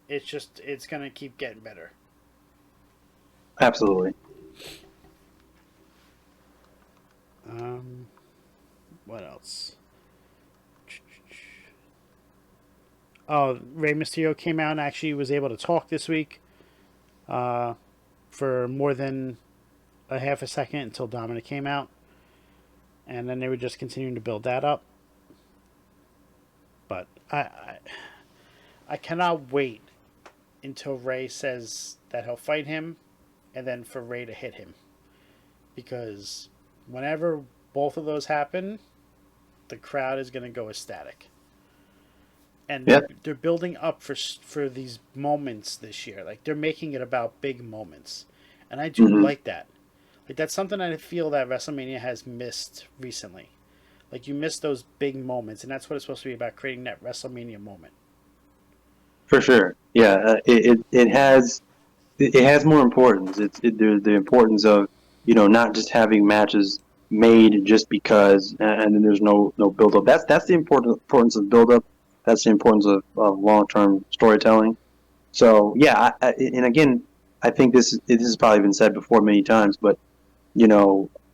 it's going to keep getting better. Absolutely. What else? Oh, Rey Mysterio came out and actually was able to talk this week for more than a half a second until Dominic came out. And then they were just continuing to build that up. But I cannot wait until Rey says that he'll fight him and then for Rey to hit him. Because whenever both of those happen, the crowd is going to go ecstatic. And they're building up for these moments this year. Like, they're making it about big moments. And I do like that. Like, that's something I feel that WrestleMania has missed recently. Like, you miss those big moments, and that's what it's supposed to be about, creating that WrestleMania moment. For sure. Yeah, it has more importance. It's the importance of not just having matches made just because, and then there's no build up. That's the importance of build up. That's the importance of long term storytelling. So yeah, and again, I think this has probably been said before many times, but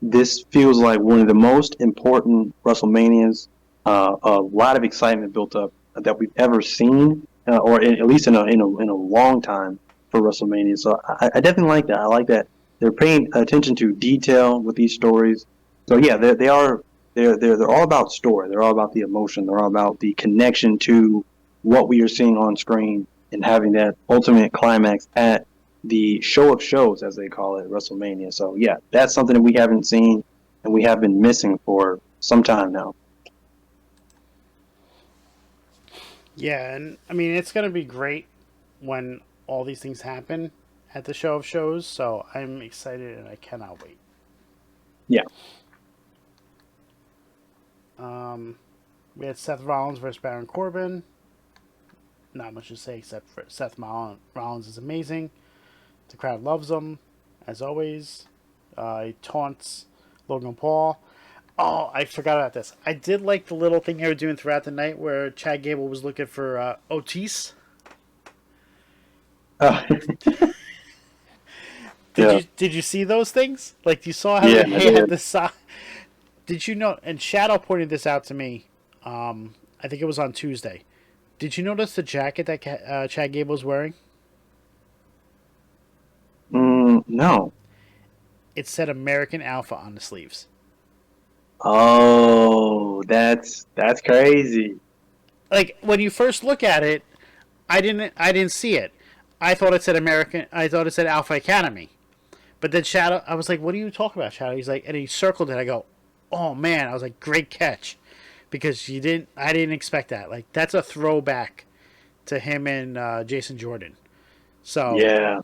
this feels like one of the most important WrestleManias. A lot of excitement built up that we've ever seen, or at least in a long time for WrestleMania. So I definitely like that. I like that they're paying attention to detail with these stories. So yeah, they're all about story. They're all about the emotion. They're all about the connection to what we are seeing on screen and having that ultimate climax at the show of shows, as they call it, WrestleMania. So yeah, that's something that we haven't seen and we have been missing for some time now. Yeah, and I mean, it's going to be great when all these things happen at the show of shows. So I'm excited and I cannot wait. Yeah. We had Seth Rollins versus Baron Corbin. Not much to say except for Rollins is amazing. The crowd loves him, as always. He taunts Logan Paul. Oh, I forgot about this. I did like the little thing they were doing throughout the night where Chad Gable was looking for Otis. Oh, Did yeah, you see those things? Like you saw how yeah, I they had did. the side. Did you know? And Shadow pointed this out to me. I think it was on Tuesday. Did you notice the jacket that Chad Gable was wearing? No. It said American Alpha on the sleeves. Oh, that's crazy. Like when you first look at it, I didn't see it. I thought it said American. I thought it said Alpha Academy. But then Shadow, I was like, "What are you talking about, Shadow?" He's like, and he circled it. I go, "Oh man!" I was like, "Great catch," because you didn't. I didn't expect that. Like that's a throwback to him and Jason Jordan. So Yeah,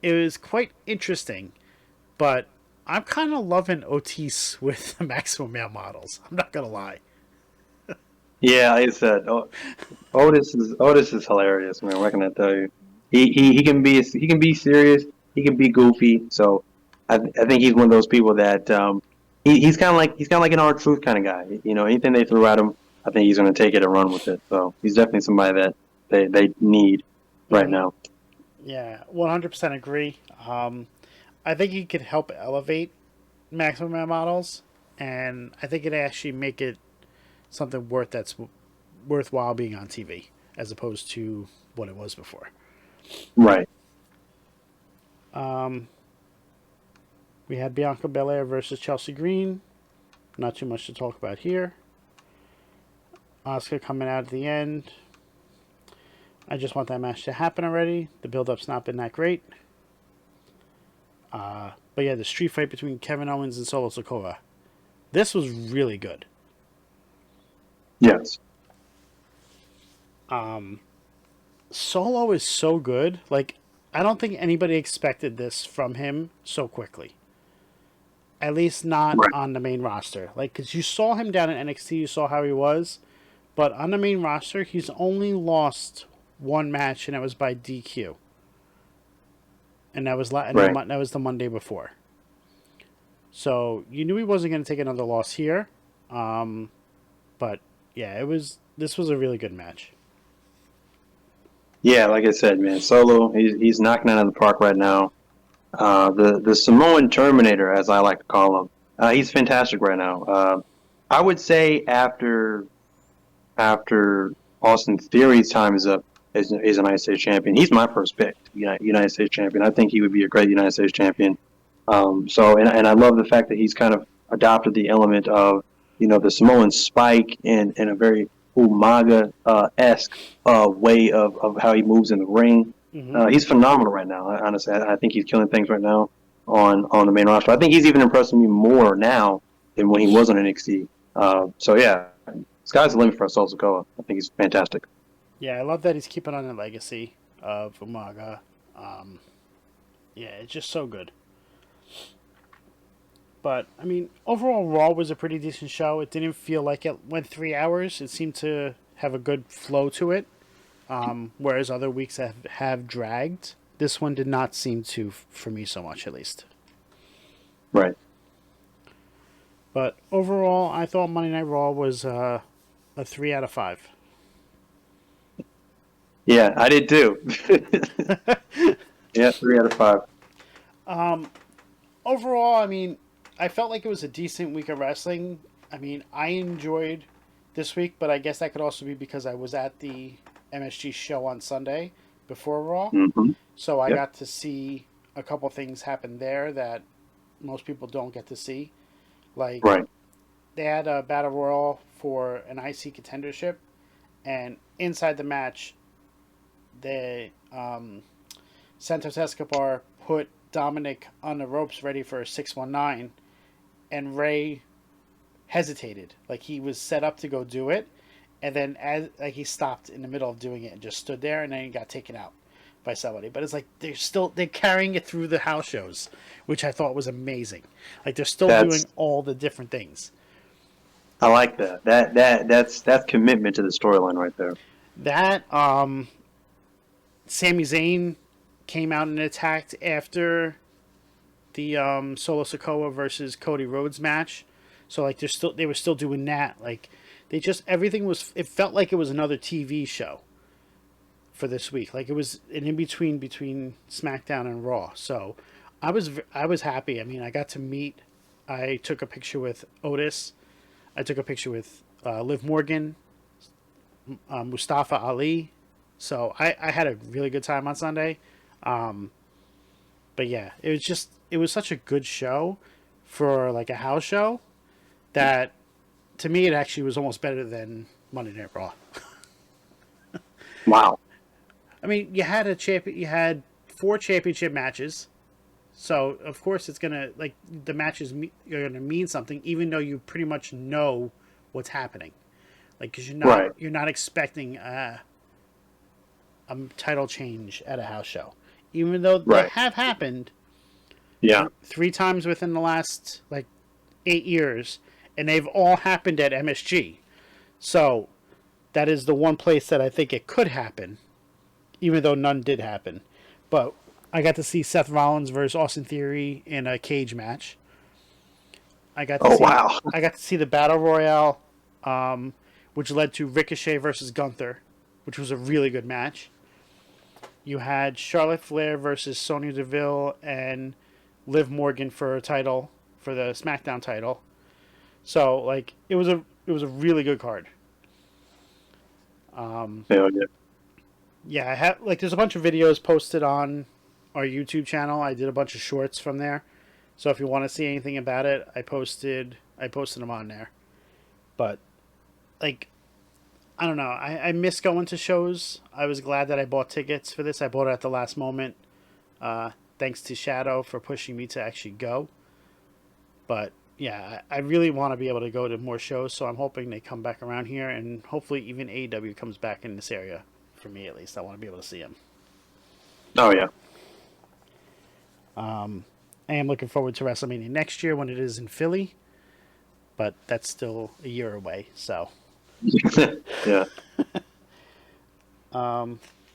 it was quite interesting. But I'm kind of loving Otis with the Maximum Male models. I'm not gonna lie. yeah. Like I said, Otis is hilarious, man. What can I tell you? He can be serious. He can be goofy. So I think he's one of those people that he's kind of like an R-Truth kind of guy. Anything they throw at him, I think he's going to take it and run with it. So he's definitely somebody that they need right Mm-hmm. now. Yeah, 100% agree. I think he could help elevate Maximum Male models, and I think it actually make it something worthwhile being on TV as opposed to what it was before. Right. Um, we had Bianca Belair versus Chelsea Green. Not too much to talk about here. Asuka coming out at the end. I just want that match to happen already. The build-up's not been that great. But yeah, the street fight between Kevin Owens and Solo Sikoa. This was really good. Yes. Solo is so good. Like, I don't think anybody expected this from him so quickly. At least not Right. on the main roster. Like, because you saw him down in NXT, you saw how he was. But on the main roster, he's only lost one match, and it was by DQ. And that was Right. that was the Monday before. So you knew he wasn't going to take another loss here. But yeah, this was a really good match. Yeah, like I said, man, Solo, he's knocking it out of the park right now. The Samoan Terminator, as I like to call him, he's fantastic right now. I would say after Austin Theory's time is up as United States champion, he's my first pick. United States champion. I think he would be a great United States champion. And I love the fact that he's kind of adopted the element of the Samoan spike in a very Umaga esque way of how he moves in the ring. Mm-hmm. He's phenomenal right now. Honestly, I think he's killing things right now on the main roster. I think he's even impressing me more now than when he was on NXT. So yeah, sky's the limit for Sol Sikoa. I think he's fantastic. Yeah, I love that he's keeping on the legacy of Umaga. Um, yeah, it's just so good. But I mean, overall, Raw was a pretty decent show. It didn't feel like it went 3 hours. It seemed to have a good flow to it. Whereas other weeks have dragged. This one did not seem to, for me, so much at least. Right. But overall, I thought Monday Night Raw was a 3 out of 5. Yeah, I did too. Yeah, 3 out of 5. Overall, I mean, I felt like it was a decent week of wrestling. I mean, I enjoyed this week, but I guess that could also be because I was at the MSG show on Sunday before Raw. Mm-hmm. So I Yep. got to see a couple things happen there that most people don't get to see. Like, Right. they had a battle royal for an IC contendership, and inside the match, they Santos Escobar put Dominic on the ropes ready for a 619, and Ray hesitated, like he was set up to go do it, and then as like he stopped in the middle of doing it and just stood there, and then he got taken out by somebody. But it's like they're carrying it through the house shows, which I thought was amazing. Like they're still That's doing all the different things. I like that. That's commitment to the storyline right there. That Sami Zayn came out and attacked after the Solo Sikoa versus Cody Rhodes match. So like they were still doing that. Like they just everything was. It felt like it was another TV show for this week. Like it was an in between SmackDown and Raw. So I was happy. I mean, I got to meet. I took a picture with Otis. I took a picture with Liv Morgan, Mustafa Ali. So I had a really good time on Sunday. But yeah, it was such a good show for like a house show that to me it actually was almost better than Monday Night Raw. Wow. I mean, you had 4 championship matches. So, of course it's going to like the matches are going to mean something even though you pretty much know what's happening. Like cuz you're not expecting a title change at a house show. Even though they have happened Yeah. 3 times within the last like 8 years, and they've all happened at MSG. So that is the one place that I think it could happen, even though none did happen. But I got to see Seth Rollins versus Austin Theory in a cage match. I got to see the Battle Royale, which led to Ricochet versus Gunther, which was a really good match. You had Charlotte Flair versus Sonya Deville and Liv Morgan for a title, for the SmackDown title. So like it was a really good card. Hell yeah. Yeah, I have like there's a bunch of videos posted on our YouTube channel. I did a bunch of shorts from there. So if you want to see anything about it, I posted them on there. But like I don't know. I miss going to shows. I was glad that I bought tickets for this. I bought it at the last moment. Thanks to Shadow for pushing me to actually go. But yeah, I really want to be able to go to more shows, so I'm hoping they come back around here, and hopefully even AEW comes back in this area. For me, at least, I want to be able to see them. Oh yeah. I am looking forward to WrestleMania next year when it is in Philly, but that's still a year away. So. Yeah.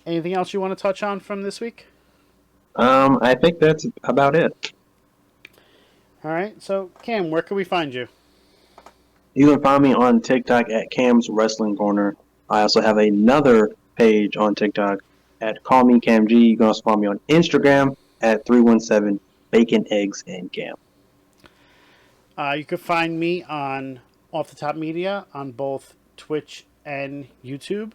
Anything else you want to touch on from this week? I think that's about it. All right. So, Cam, where can we find you? You can find me on TikTok at Cam's Wrestling Corner. I also have another page on TikTok at Call Me Cam G. You can also find me on Instagram at 317 Bacon, Eggs, and Cam. You can find me on Off the Top Media on both Twitch and YouTube.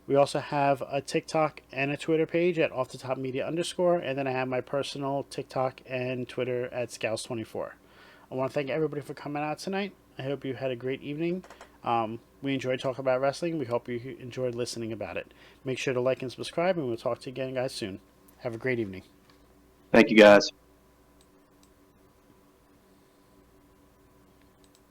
We also have a TikTok and a Twitter page at Off the Top Media _, and then I have my personal TikTok and Twitter at Scouts24. I want to thank everybody for coming out tonight. I hope you had a great evening. We enjoyed talking about wrestling. We hope you enjoyed listening about it. Make sure to like and subscribe, and we'll talk to you again, guys, soon. Have a great evening. Thank you, guys.